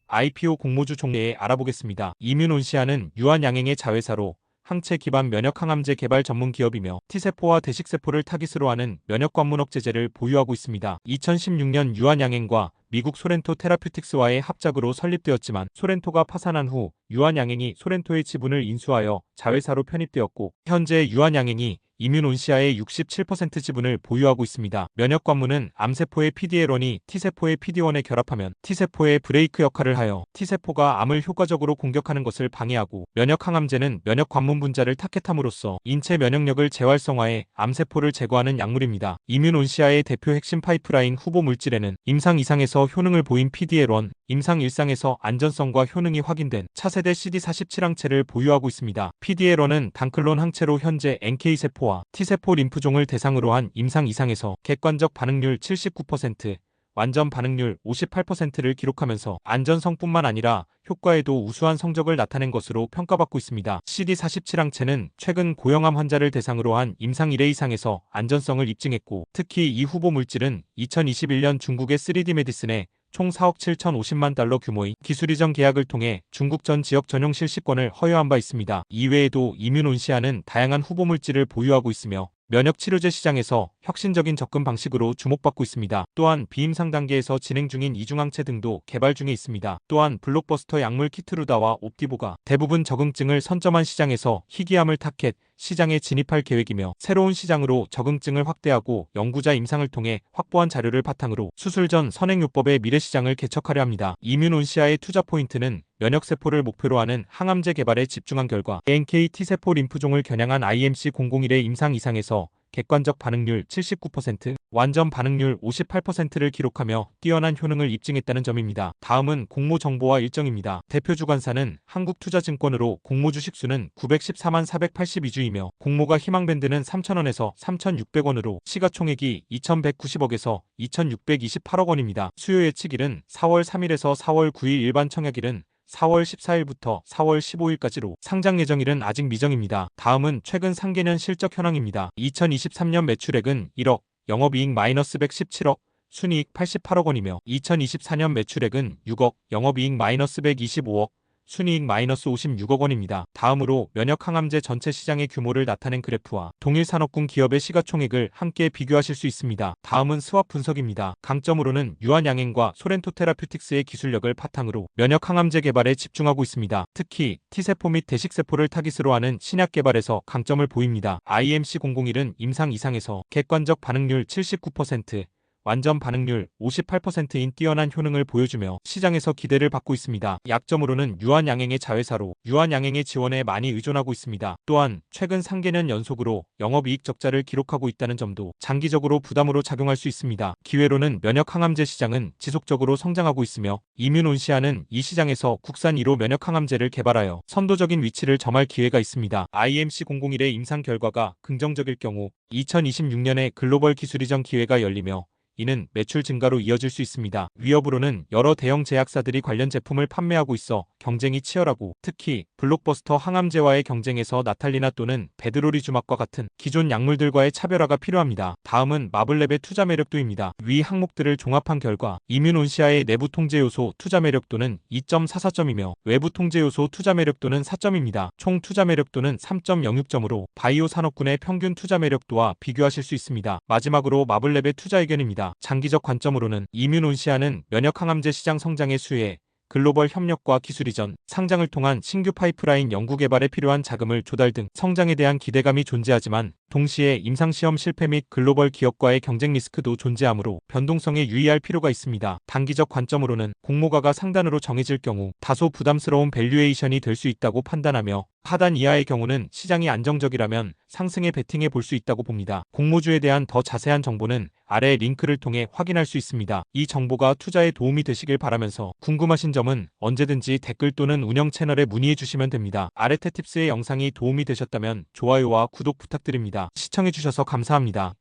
IPO 공모주 종목에 알아보겠습니다. 이뮨온시아는 유한양행의 자회사로 항체 기반 면역 항암제 개발 전문 기업이며 T세포와 대식세포를 타깃으로 하는 면역 관문억 제제를 보유하고 있습니다. 2016년 유한양행과 미국 소렌토 테라퓨틱스와의 합작으로 설립되었지만 소렌토가 파산한 후 유한양행이 소렌토의 지분을 인수하여 자회사로 편입되었고 현재 유한양행이 이뮨온시아의 67% 지분을 보유하고 있습니다. 면역 관문은 암세포의 PD-L1이 T세포의 PD-1에 결합하면 T세포의 브레이크 역할을 하여 T세포가 암을 효과적으로 공격하는 것을 방해하고 면역 항암제는 면역 관문 분자를 타겟함으로써 인체 면역력을 재활성화해 암세포를 제거하는 약물입니다. 이뮨온시아의 대표 핵심 파이프라인 후보 물질에는 임상 2상에서 효능을 보인 PD-L1, 임상 1상에서 안전성과 효능이 확인된 차세대 CD47 항체를 보유하고 있습니다. PD-L1은 단클론 항체로 현재 NK세포와 T세포 림프종을 대상으로 한 임상 2상에서 객관적 반응률 79%, 완전 반응률 58%를 기록하면서 안전성뿐만 아니라 효과에도 우수한 성적을 나타낸 것으로 평가받고 있습니다. CD47 항체는 최근 고형암 환자를 대상으로 한 임상 1회 이상에서 안전성을 입증했고 특히 이 후보 물질은 2021년 중국의 3D 메디슨에 총 4억 7,050만 달러 규모의 기술 이전 계약을 통해 중국 전 지역 전용 실시권을 허용한 바 있습니다. 이외에도 이뮨온시아는 다양한 후보 물질을 보유하고 있으며 면역 치료제 시장에서 혁신적인 접근 방식으로 주목받고 있습니다. 또한 비임상 단계에서 진행 중인 이중항체 등도 개발 중에 있습니다. 또한 블록버스터 약물 키트루다와 옵디보가 대부분 적응증을 선점한 시장에서 희귀암을 타켓 시장에 진입할 계획이며 새로운 시장으로 적응증을 확대하고 연구자 임상을 통해 확보한 자료를 바탕으로 수술 전 선행요법의 미래시장을 개척하려 합니다. 이뮨온시아의 투자 포인트는 면역세포를 목표로 하는 항암제 개발에 집중한 결과 NK T세포 림프종을 겨냥한 IMC001의 임상 2상에서 객관적 반응률 79%, 완전 반응률 58%를 기록하며 뛰어난 효능을 입증했다는 점입니다. 다음은 공모 정보와 일정입니다. 대표 주관사는 한국투자증권으로 공모 주식수는 914만 482주이며 공모가 희망밴드는 3,000원에서 3,600원으로 시가총액이 2,190억에서 2,628억 원입니다. 수요 예측일은 4월 3일에서 4월 9일 일반 청약일은 4월 14일부터 4월 15일까지로 상장 예정일은 아직 미정입니다. 다음은 최근 상계년 실적 현황입니다. 2023년 매출액은 1억, 영업이익 마이너스 117억, 순이익 88억 원이며 2024년 매출액은 6억, 영업이익 마이너스 125억, 순이익 마이너스 56억 원입니다. 다음으로 면역항암제 전체 시장의 규모를 나타낸 그래프와 동일산업군 기업의 시가총액을 함께 비교하실 수 있습니다. 다음은 스왑 분석입니다. 강점으로는 유한양행과 소렌토 테라퓨틱스의 기술력을 바탕으로 면역항암제 개발에 집중하고 있습니다. 특히 T세포 및 대식세포를 타깃으로 하는 신약 개발에서 강점을 보입니다. IMC001은 임상 2상에서 객관적 반응률 79%, 완전 반응률 58%인 뛰어난 효능을 보여주며 시장에서 기대를 받고 있습니다. 약점으로는 유한양행의 자회사로 유한양행의 지원에 많이 의존하고 있습니다. 또한 최근 상계년 연속으로 영업이익 적자를 기록하고 있다는 점도 장기적으로 부담으로 작용할 수 있습니다. 기회로는 면역항암제 시장은 지속적으로 성장하고 있으며 이뮨온시아는 이 시장에서 국산 1호 면역항암제를 개발하여 선도적인 위치를 점할 기회가 있습니다. IMC001의 임상 결과가 긍정적일 경우 2026년에 글로벌 기술 이전 기회가 열리며 이는 매출 증가로 이어질 수 있습니다. 위협으로는 여러 대형 제약사들이 관련 제품을 판매하고 있어 경쟁이 치열하고 특히 블록버스터 항암제와의 경쟁에서 나탈리나 또는 베드로리주막과 같은 기존 약물들과의 차별화가 필요합니다. 다음은 마블랩의 투자 매력도입니다. 위 항목들을 종합한 결과 이뮨온시아의 내부 통제 요소 투자 매력도는 2.44점이며 외부 통제 요소 투자 매력도는 4점입니다. 총 투자 매력도는 3.06점으로 바이오 산업군의 평균 투자 매력도와 비교하실 수 있습니다. 마지막으로 마블랩의 투자 의견입니다. 장기적 관점으로는 이뮨온시아는 면역항암제 시장 성장의 수혜, 글로벌 협력과 기술 이전, 상장을 통한 신규 파이프라인 연구 개발에 필요한 자금을 조달 등 성장에 대한 기대감이 존재하지만 동시에 임상시험 실패 및 글로벌 기업과의 경쟁 리스크도 존재하므로 변동성에 유의할 필요가 있습니다. 단기적 관점으로는 공모가가 상단으로 정해질 경우 다소 부담스러운 밸류에이션이 될 수 있다고 판단하며 하단 이하의 경우는 시장이 안정적이라면 상승에 베팅해 볼 수 있다고 봅니다. 공모주에 대한 더 자세한 정보는 아래 링크를 통해 확인할 수 있습니다. 이 정보가 투자에 도움이 되시길 바라면서 궁금하신 점은 언제든지 댓글 또는 운영 채널에 문의해 주시면 됩니다. 아레테팁스의 영상이 도움이 되셨다면 좋아요와 구독 부탁드립니다. 시청해주셔서 감사합니다.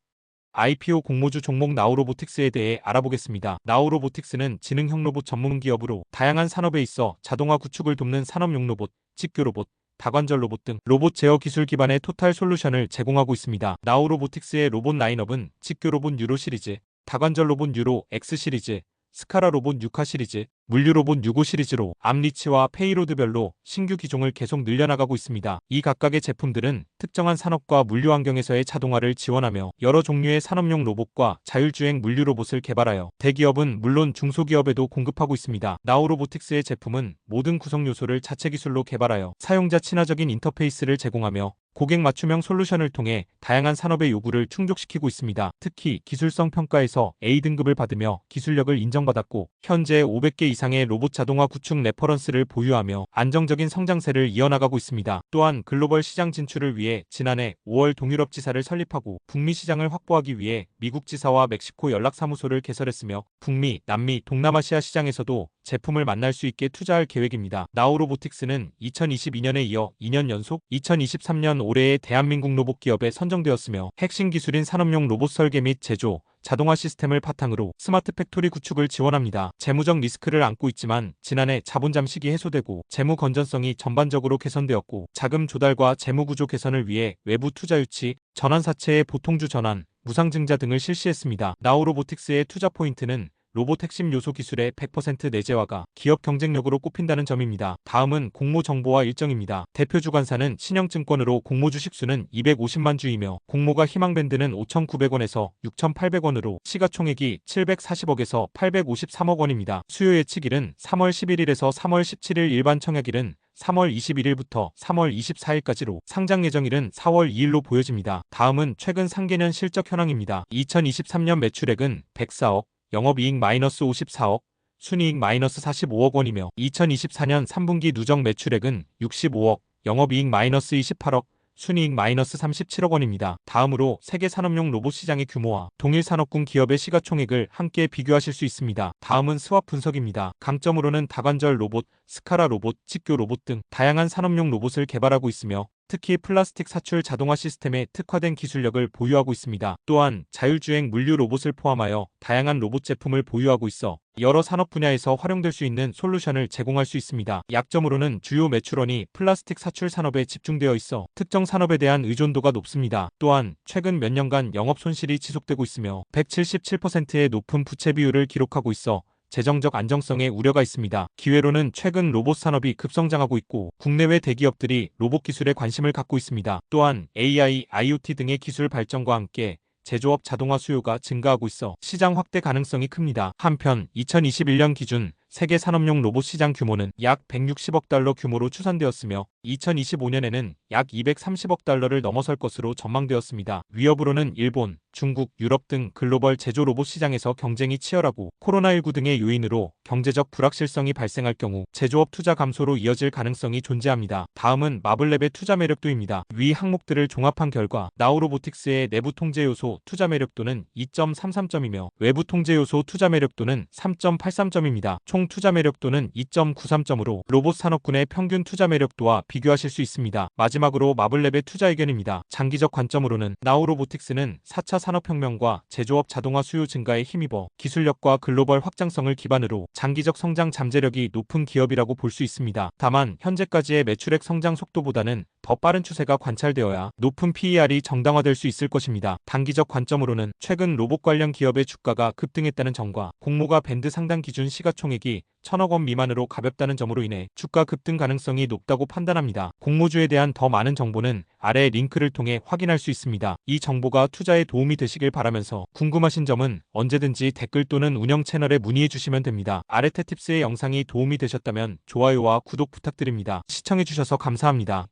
IPO 공모주 종목 나우로보틱스에 대해 알아보겠습니다. 나우로보틱스는 지능형 로봇 전문 기업으로 다양한 산업에 있어 자동화 구축을 돕는 산업용 로봇, 직교 로봇, 다관절 로봇 등 로봇 제어 기술 기반의 토탈 솔루션을 제공하고 있습니다. 나우로보틱스의 로봇 라인업은 직교 로봇 유로 시리즈, 다관절 로봇 유로 X 시리즈, 스카라 로봇 6화 시리즈, 물류로봇 6호 시리즈로 암리치와 페이로드별로 신규 기종을 계속 늘려나가고 있습니다. 이 각각의 제품들은 특정한 산업과 물류 환경에서의 자동화를 지원하며 여러 종류의 산업용 로봇과 자율주행 물류 로봇을 개발하여 대기업은 물론 중소기업에도 공급하고 있습니다. 나우로보틱스의 제품은 모든 구성 요소를 자체 기술로 개발하여 사용자 친화적인 인터페이스를 제공하며 고객 맞춤형 솔루션을 통해 다양한 산업의 요구를 충족시키고 있습니다. 특히 기술성 평가에서 A등급을 받으며 기술력을 인정받았고 현재 500개 이상의 로봇 자동화 구축 레퍼런스를 보유하며 안정적인 성장세를 이어나가고 있습니다. 또한 글로벌 시장 진출을 위해 지난해 5월 동유럽 지사를 설립하고 북미 시장을 확보하기 위해 미국 지사와 멕시코 연락사무소를 개설했으며 북미, 남미, 동남아시아 시장에서도 제품을 만날 수 있게 투자할 계획입니다. 나우로보틱스는 2022년에 이어 2년 연속 2023년 올해의 대한민국 로봇 기업에 선정되었으며 핵심 기술인 산업용 로봇 설계 및 제조, 자동화 시스템을 바탕으로 스마트 팩토리 구축을 지원합니다. 재무적 리스크를 안고 있지만 지난해 자본 잠식이 해소되고 재무 건전성이 전반적으로 개선되었고 자금 조달과 재무 구조 개선을 위해 외부 투자 유치, 전환사채의 보통주 전환, 무상증자 등을 실시했습니다. 나우로보틱스의 투자 포인트는 로봇 핵심 요소 기술의 100% 내재화가 기업 경쟁력으로 꼽힌다는 점입니다. 다음은 공모 정보와 일정입니다. 대표 주관사는 신영증권으로 공모 주식수는 250만 주이며 공모가 희망밴드는 5,900원에서 6,800원으로 시가총액이 740억에서 853억 원입니다. 수요 예측일은 3월 11일에서 3월 17일 일반 청약일은 3월 21일부터 3월 24일까지로 상장 예정일은 4월 2일로 보여집니다. 다음은 최근 상계년 실적 현황입니다. 2023년 매출액은 104억, 영업이익 마이너스 54억, 순이익 마이너스 45억 원이며 2024년 3분기 누적 매출액은 65억, 영업이익 마이너스 28억, 순이익 마이너스 37억 원입니다. 다음으로 세계 산업용 로봇 시장의 규모와 동일 산업군 기업의 시가총액을 함께 비교하실 수 있습니다. 다음은 스왑 분석입니다. 강점으로는 다관절 로봇, 스카라 로봇, 직교 로봇 등 다양한 산업용 로봇을 개발하고 있으며 특히 플라스틱 사출 자동화 시스템에 특화된 기술력을 보유하고 있습니다. 또한 자율주행 물류 로봇을 포함하여 다양한 로봇 제품을 보유하고 있어 여러 산업 분야에서 활용될 수 있는 솔루션을 제공할 수 있습니다. 약점으로는 주요 매출원이 플라스틱 사출 산업에 집중되어 있어 특정 산업에 대한 의존도가 높습니다. 또한 최근 몇 년간 영업 손실이 지속되고 있으며 177%의 높은 부채 비율을 기록하고 있어 재정적 안정성에 우려가 있습니다. 기회로는 최근 로봇 산업이 급성장하고 있고 국내외 대기업들이 로봇 기술에 관심을 갖고 있습니다. 또한 AI, IoT 등의 기술 발전과 함께 제조업 자동화 수요가 증가하고 있어 시장 확대 가능성이 큽니다. 한편 2021년 기준 세계 산업용 로봇 시장 규모는 약 160억 달러 규모로 추산되었으며 2025년에는 약 230억 달러를 넘어설 것으로 전망되었습니다. 위협으로는 일본, 중국, 유럽 등 글로벌 제조 로봇 시장에서 경쟁이 치열하고 코로나19 등의 요인으로 경제적 불확실성이 발생할 경우 제조업 투자 감소로 이어질 가능성이 존재합니다. 다음은 마블랩의 투자 매력도입니다. 위 항목들을 종합한 결과 나우로보틱스의 내부 통제 요소 투자 매력도는 2.33점이며 외부 통제 요소 투자 매력도는 3.83점입니다. 총 투자 매력도는 2.93점으로 로봇 산업군의 평균 투자 매력도와 비교하실 수 있습니다. 마지막으로 마블랩의 투자 의견입니다. 장기적 관점으로는 나우로보틱스는 4차 산업혁명과 제조업 자동화 수요 증가에 힘입어 기술력과 글로벌 확장성을 기반으로 장기적 성장 잠재력이 높은 기업이라고 볼 수 있습니다. 다만 현재까지의 매출액 성장 속도보다는 더 빠른 추세가 관찰되어야 높은 PER이 정당화될 수 있을 것입니다. 단기적 관점으로는 최근 로봇 관련 기업의 주가가 급등했다는 점과 공모가 밴드 상단 기준 시가총액이 1,000억 원 미만으로 가볍다는 점으로 인해 주가 급등 가능성이 높다고 판단합니다. 공모주에 대한 더 많은 정보는 아래 링크를 통해 확인할 수 있습니다. 이 정보가 투자에 도움이 되시길 바라면서 궁금하신 점은 언제든지 댓글 또는 운영 채널에 문의해 주시면 됩니다. 아래 테팁스의 영상이 도움이 되셨다면 좋아요와 구독 부탁드립니다. 시청해주셔서 감사합니다.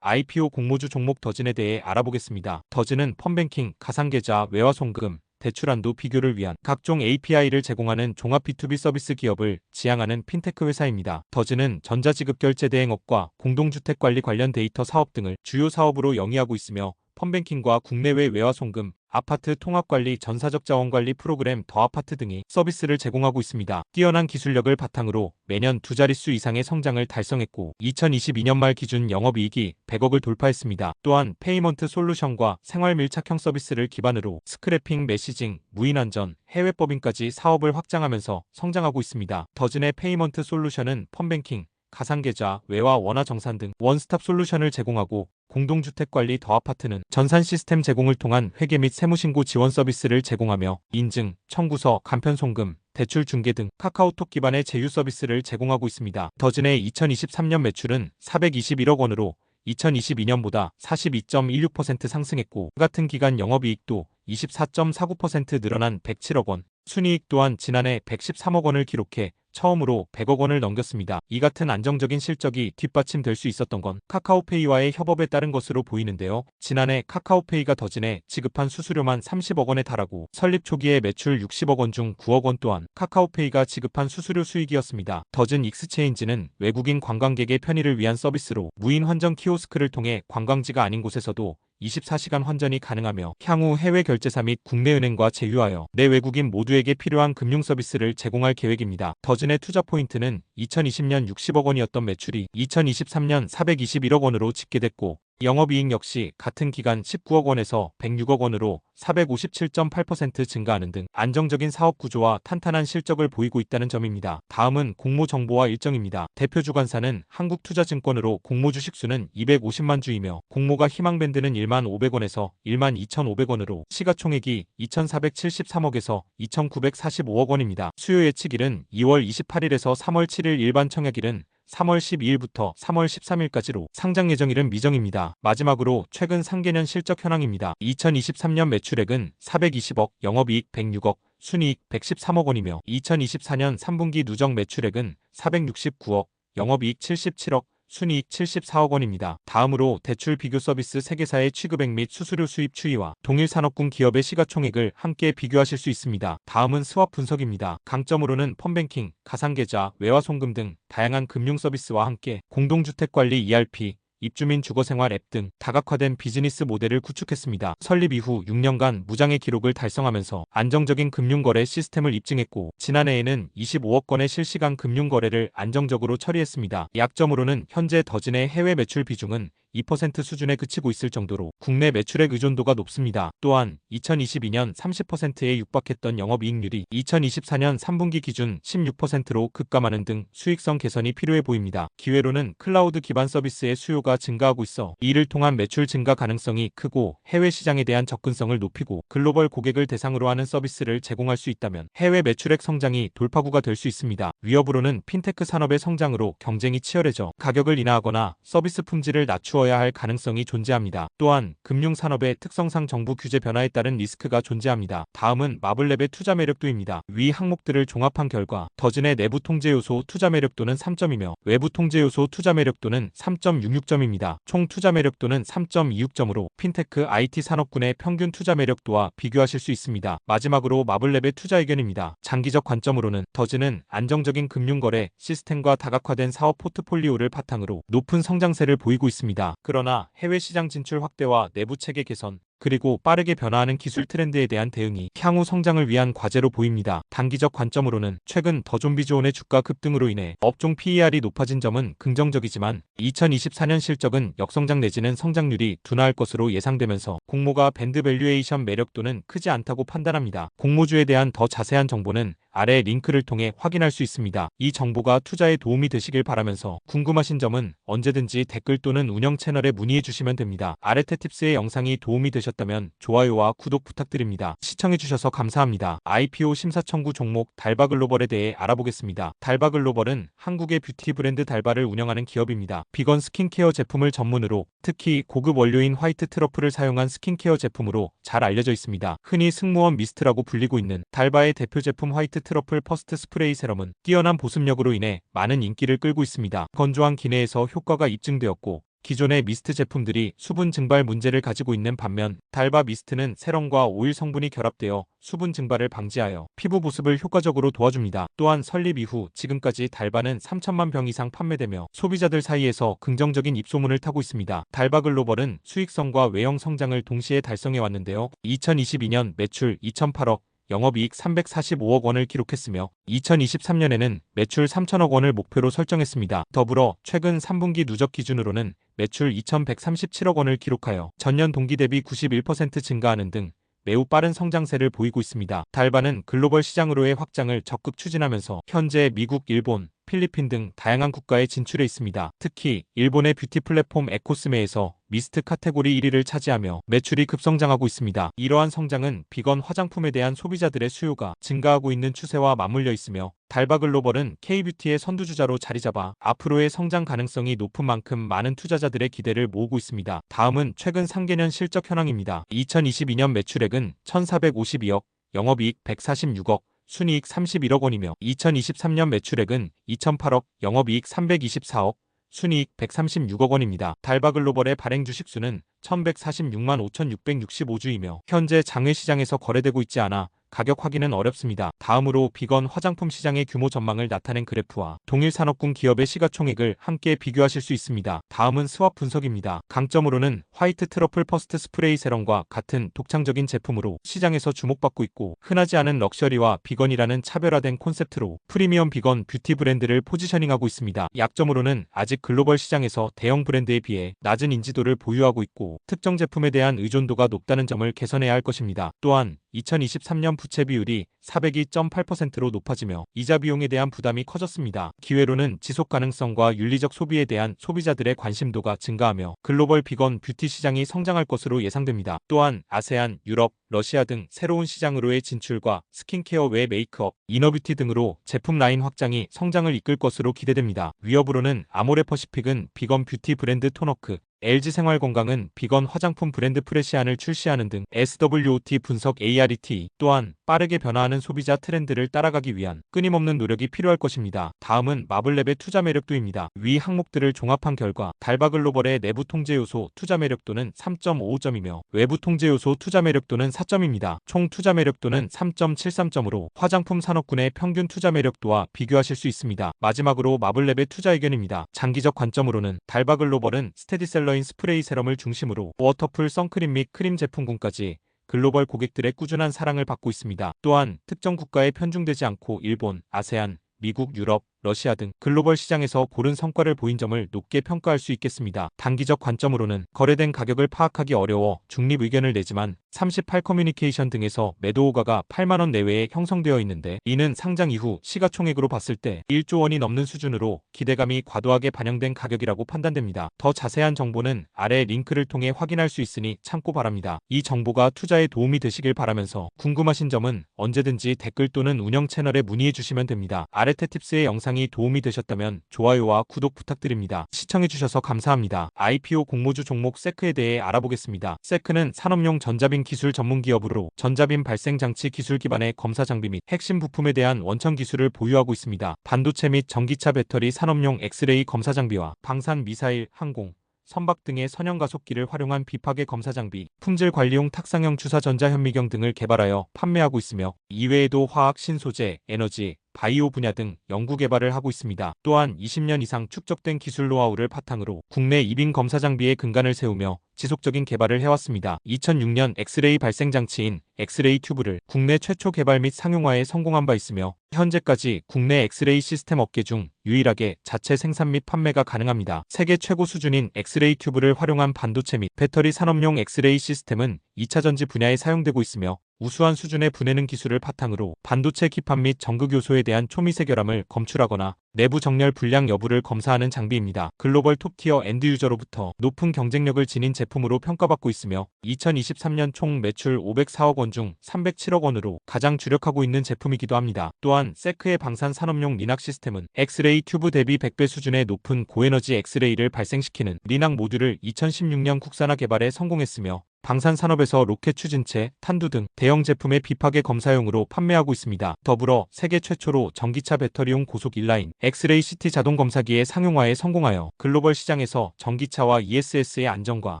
IPO 공모주 종목 더진에 대해 알아보겠습니다. 더진은 펀뱅킹, 가상계좌, 외화송금, 대출한도 비교를 위한 각종 API를 제공하는 종합 B2B 서비스 기업을 지향하는 핀테크 회사입니다. 더진은 전자지급결제대행업과 공동주택관리 관련 데이터 사업 등을 주요 사업으로 영위하고 있으며 펀뱅킹과 국내외 외화송금, 아파트 통합관리 전사적 자원관리 프로그램 더 아파트 등의 서비스를 제공하고 있습니다. 뛰어난 기술력을 바탕으로 매년 두 자릿수 이상의 성장을 달성했고 2022년 말 기준 영업이익이 100억을 돌파했습니다. 또한 페이먼트 솔루션과 생활 밀착형 서비스를 기반으로 스크래핑, 메시징, 무인안전, 해외 법인까지 사업을 확장하면서 성장하고 있습니다. 더진의 페이먼트 솔루션은 펀뱅킹, 가상계좌, 외화 원화 정산 등 원스톱 솔루션을 제공하고 공동주택관리 더 아파트는 전산 시스템 제공을 통한 회계 및 세무신고 지원 서비스를 제공하며 인증, 청구서, 간편송금, 대출 중개 등 카카오톡 기반의 제휴 서비스를 제공하고 있습니다. 더진의 2023년 매출은 421억 원으로 2022년보다 42.16% 상승했고 같은 기간 영업이익도 24.49% 늘어난 107억 원, 순이익 또한 지난해 113억 원을 기록해 처음으로 100억 원을 넘겼습니다. 이 같은 안정적인 실적이 뒷받침될 수 있었던 건 카카오페이와의 협업에 따른 것으로 보이는데요. 지난해 카카오페이가 더진에 지급한 수수료만 30억 원에 달하고 설립 초기에 매출 60억 원 중 9억 원 또한 카카오페이가 지급한 수수료 수익이었습니다. 더진 익스체인지는 외국인 관광객의 편의를 위한 서비스로 무인 환전 키오스크를 통해 관광지가 아닌 곳에서도 24시간 환전이 가능하며 향후 해외 결제사 및 국내 은행과 제휴하여 내 외국인 모두에게 필요한 금융 서비스를 제공할 계획입니다. 더진의 투자 포인트는 2020년 60억 원이었던 매출이 2023년 421억 원으로 집계됐고 영업이익 역시 같은 기간 19억 원에서 106억 원으로 457.8% 증가하는 등 안정적인 사업 구조와 탄탄한 실적을 보이고 있다는 점입니다. 다음은 공모 정보와 일정입니다. 대표 주관사는 한국투자증권으로 공모 주식수는 250만 주이며 공모가 희망밴드는 1만 500원에서 1만 2,500원으로 시가총액이 2,473억에서 2,945억 원입니다. 수요 예측일은 2월 28일에서 3월 7일 일반 청약일은 3월 12일부터 3월 13일까지로 상장 예정일은 미정입니다. 마지막으로 최근 상계년 실적 현황입니다. 2023년 매출액은 420억, 영업이익 106억, 순이익 113억 원이며 2024년 3분기 누적 매출액은 469억, 영업이익 77억, 순이익 74억 원입니다. 다음으로 대출 비교 서비스 3개사의 취급액 및 수수료 수입 추이와 동일 산업군 기업의 시가총액을 함께 비교하실 수 있습니다. 다음은 스왑 분석입니다. 강점으로는 펀뱅킹, 가상계좌, 외화송금 등 다양한 금융 서비스와 함께 공동주택관리 ERP, 입주민 주거생활 앱 등 다각화된 비즈니스 모델을 구축했습니다. 설립 이후 6년간 무장의 기록을 달성하면서 안정적인 금융거래 시스템을 입증했고 지난해에는 25억 건의 실시간 금융거래를 안정적으로 처리했습니다. 약점으로는 현재 더진의 해외 매출 비중은 2% 수준에 그치고 있을 정도로 국내 매출액 의존도가 높습니다. 또한 2022년 30%에 육박했던 영업이익률이 2024년 3분기 기준 16%로 급감하는 등 수익성 개선이 필요해 보입니다. 기회로는 클라우드 기반 서비스의 수요가 증가하고 있어 이를 통한 매출 증가 가능성이 크고 해외 시장에 대한 접근성을 높이고 글로벌 고객을 대상으로 하는 서비스를 제공할 수 있다면 해외 매출액 성장이 돌파구가 될 수 있습니다. 위협으로는 핀테크 산업의 성장으로 경쟁이 치열해져 가격을 인하하거나 서비스 품질을 낮추어야 할 가능성이 존재합니다. 또한 금융산업의 특성상 정부 규제 변화에 따른 리스크가 존재합니다. 다음은 마블랩의 투자 매력도입니다. 위 항목들을 종합한 결과 더진의 내부 통제 요소 투자 매력도는 3점이며 외부 통제 요소 투자 매력도는 3.66점입니다. 총 투자 매력도는 3.26점으로 핀테크 IT 산업군의 평균 투자 매력도와 비교하실 수 있습니다. 마지막으로 마블랩의 투자 의견입니다. 장기적 관점으로는 더진은 안정적인 금융거래 시스템과 다각화된 사업 포트폴리오를 바탕으로 높은 성장세를 보이고 있습니다. 그러나 해외 시장 진출 확대와 내부 체계 개선, 그리고 빠르게 변화하는 기술 트렌드에 대한 대응이 향후 성장을 위한 과제로 보입니다. 단기적 관점으로는 최근 더존비즈온의 주가 급등으로 인해 업종 PER이 높아진 점은 긍정적이지만 2024년 실적은 역성장 내지는 성장률이 둔화할 것으로 예상되면서 공모가 밴드 밸류에이션 매력도는 크지 않다고 판단합니다. 공모주에 대한 더 자세한 정보는 아래 링크를 통해 확인할 수 있습니다. 이 정보가 투자에 도움이 되시길 바라면서 궁금하신 점은 언제든지 댓글 또는 운영 채널에 문의해 주시면 됩니다. 아레테팁스의 영상이 도움이 되셨다면 좋아요와 구독 부탁드립니다. 시청해주셔서 감사합니다. IPO 심사 청구 종목 달바글로벌에 대해 알아보겠습니다. 달바글로벌은 한국의 뷰티 브랜드 달바를 운영하는 기업입니다. 비건 스킨케어 제품을 전문으로 특히 고급 원료인 화이트 트러플을 사용한 스킨케어 제품으로 잘 알려져 있습니다. 흔히 승무원 미스트라고 불리고 있는 달바의 대표 제품 화이트 트러플 퍼스트 스프레이 세럼은 뛰어난 보습력으로 인해 많은 인기를 끌고 있습니다. 건조한 기내에서 효과가 입증되었고 기존의 미스트 제품들이 수분 증발 문제를 가지고 있는 반면 달바 미스트는 세럼과 오일 성분이 결합되어 수분 증발을 방지하여 피부 보습을 효과적으로 도와줍니다. 또한 설립 이후 지금까지 달바는 3천만 병 이상 판매되며 소비자들 사이에서 긍정적인 입소문을 타고 있습니다. 달바 글로벌은 수익성과 외형 성장을 동시에 달성해 왔는데요. 2022년 매출 2,008억, 영업이익 345억 원을 기록했으며 2023년에는 매출 3천억 원을 목표로 설정했습니다. 더불어 최근 3분기 누적 기준으로는 매출 2,137억 원을 기록하여 전년 동기 대비 91% 증가하는 등 매우 빠른 성장세를 보이고 있습니다. 달바는 글로벌 시장으로의 확장을 적극 추진하면서 현재 미국, 일본, 필리핀 등 다양한 국가에 진출해 있습니다. 특히 일본의 뷰티 플랫폼 에코스메에서 미스트 카테고리 1위를 차지하며 매출이 급성장하고 있습니다. 이러한 성장은 비건 화장품에 대한 소비자들의 수요가 증가하고 있는 추세와 맞물려 있으며 달바글로벌은 K뷰티의 선두주자로 자리잡아 앞으로의 성장 가능성이 높은 만큼 많은 투자자들의 기대를 모으고 있습니다. 다음은 최근 3개년 실적 현황입니다. 2022년 매출액은 1,452억, 영업이익 146억, 순이익 31억 원이며 2023년 매출액은 2,008억, 영업이익 324억, 순이익 136억 원입니다. 달바글로벌의 발행 주식수는 1146만 5,665주이며 현재 장외시장에서 거래되고 있지 않아 가격 확인은 어렵습니다. 다음으로 비건 화장품 시장의 규모 전망을 나타낸 그래프와 동일 산업군 기업의 시가총액을 함께 비교하실 수 있습니다. 다음은 스왑 분석입니다. 강점으로는 화이트 트러플 퍼스트 스프레이 세럼과 같은 독창적인 제품으로 시장에서 주목받고 있고 흔하지 않은 럭셔리와 비건이라는 차별화된 콘셉트로 프리미엄 비건 뷰티 브랜드를 포지셔닝하고 있습니다. 약점으로는 아직 글로벌 시장에서 대형 브랜드에 비해 낮은 인지도를 보유하고 있고 특정 제품에 대한 의존도가 높다는 점을 개선해야 할 것입니다. 또한 2023년 부채 비율이 402.8%로 높아지며 이자 비용에 대한 부담이 커졌습니다. 기회로는 지속 가능성과 윤리적 소비에 대한 소비자들의 관심도가 증가하며 글로벌 비건 뷰티 시장이 성장할 것으로 예상됩니다. 또한 아세안, 유럽, 러시아 등 새로운 시장으로의 진출과 스킨케어 외 메이크업, 이너뷰티 등으로 제품 라인 확장이 성장을 이끌 것으로 기대됩니다. 위협으로는 아모레퍼시픽은 비건 뷰티 브랜드 토너크, LG생활건강은 비건 화장품 브랜드 프레시안을 출시하는 등 SWOT 분석 ARET 또한 빠르게 변화하는 소비자 트렌드를 따라가기 위한 끊임없는 노력이 필요할 것입니다. 다음은 마블랩의 투자 매력도입니다. 위 항목들을 종합한 결과 달바글로벌의 내부 통제 요소 투자 매력도는 3.55점이며 외부 통제 요소 투자 매력도는 4점입니다. 총 투자 매력도는 3.73점으로 화장품 산업군의 평균 투자 매력도와 비교하실 수 있습니다. 마지막으로 마블랩의 투자 의견입니다. 장기적 관점으로는 달바글로벌은 스테디셀러인 스프레이 세럼을 중심으로 워터풀 선크림 및 크림 제품군까지 글로벌 고객들의 꾸준한 사랑을 받고 있습니다. 또한 특정 국가에 편중되지 않고 일본, 아세안, 미국, 유럽, 러시아 등 글로벌 시장에서 고른 성과를 보인 점을 높게 평가할 수 있겠습니다. 단기적 관점으로는 거래된 가격을 파악하기 어려워 중립 의견을 내지만 38커뮤니케이션 등에서 매도 호가가 8만원 내외에 형성되어 있는데 이는 상장 이후 시가총액으로 봤을 때 1조 원이 넘는 수준으로 기대감이 과도하게 반영된 가격이라고 판단됩니다. 더 자세한 정보는 아래 링크를 통해 확인할 수 있으니 참고 바랍니다. 이 정보가 투자에 도움이 되시길 바라면서 궁금하신 점은 언제든지 댓글 또는 운영 채널에 문의해 주시면 됩니다. 아레테팁스의 영상이 도움이 되셨다면 좋아요와 구독 부탁드립니다. 시청해주셔서 감사합니다. IPO 공모주 종목 세크에 대해 알아보겠습니다. 세크는 산업용 전자빔 기술 전문 기업으로 전자빔 발생 장치 기술 기반의 검사 장비 및 핵심 부품에 대한 원천 기술을 보유하고 있습니다. 반도체 및 전기차 배터리 산업용 엑스레이 검사 장비와 방산 미사일, 항공, 선박 등의 선형 가속기를 활용한 비파괴 검사 장비, 품질 관리용 탁상형 주사 전자 현미경 등을 개발하여 판매하고 있으며 이외에도 화학, 신소재, 에너지, 바이오 분야 등 연구 개발을 하고 있습니다. 또한 20년 이상 축적된 기술 노하우를 바탕으로 국내 이빙 검사 장비의 근간을 세우며 지속적인 개발을 해왔습니다. 2006년 엑스레이 발생 장치인 엑스레이 튜브를 국내 최초 개발 및 상용화에 성공한 바 있으며 현재까지 국내 엑스레이 시스템 업계 중 유일하게 자체 생산 및 판매가 가능합니다. 세계 최고 수준인 엑스레이 튜브를 활용한 반도체 및 배터리 산업용 엑스레이 시스템은 2차전지 분야에 사용되고 있으며 우수한 수준의 분해능 기술을 바탕으로 반도체 기판 및 전극 요소에 대한 초미세 결함을 검출하거나 내부 정렬 불량 여부를 검사하는 장비입니다. 글로벌 톱티어 엔드 유저로부터 높은 경쟁력을 지닌 제품으로 평가받고 있으며 2023년 총 매출 504억 원 중 307억 원으로 가장 주력하고 있는 제품이기도 합니다. 또한 세크의 방산 산업용 리낙 시스템은 엑스레이 튜브 대비 100배 수준의 높은 고에너지 엑스레이를 발생시키는 리낙 모듈을 2016년 국산화 개발에 성공했으며 방산 산업에서 로켓 추진체, 탄두 등 대형 제품의 비파괴 검사용으로 판매하고 있습니다. 더불어 세계 최초로 전기차 배터리용 고속 인라인 엑스레이 CT 자동 검사기의 상용화에 성공하여 글로벌 시장에서 전기차와 ESS의 안정과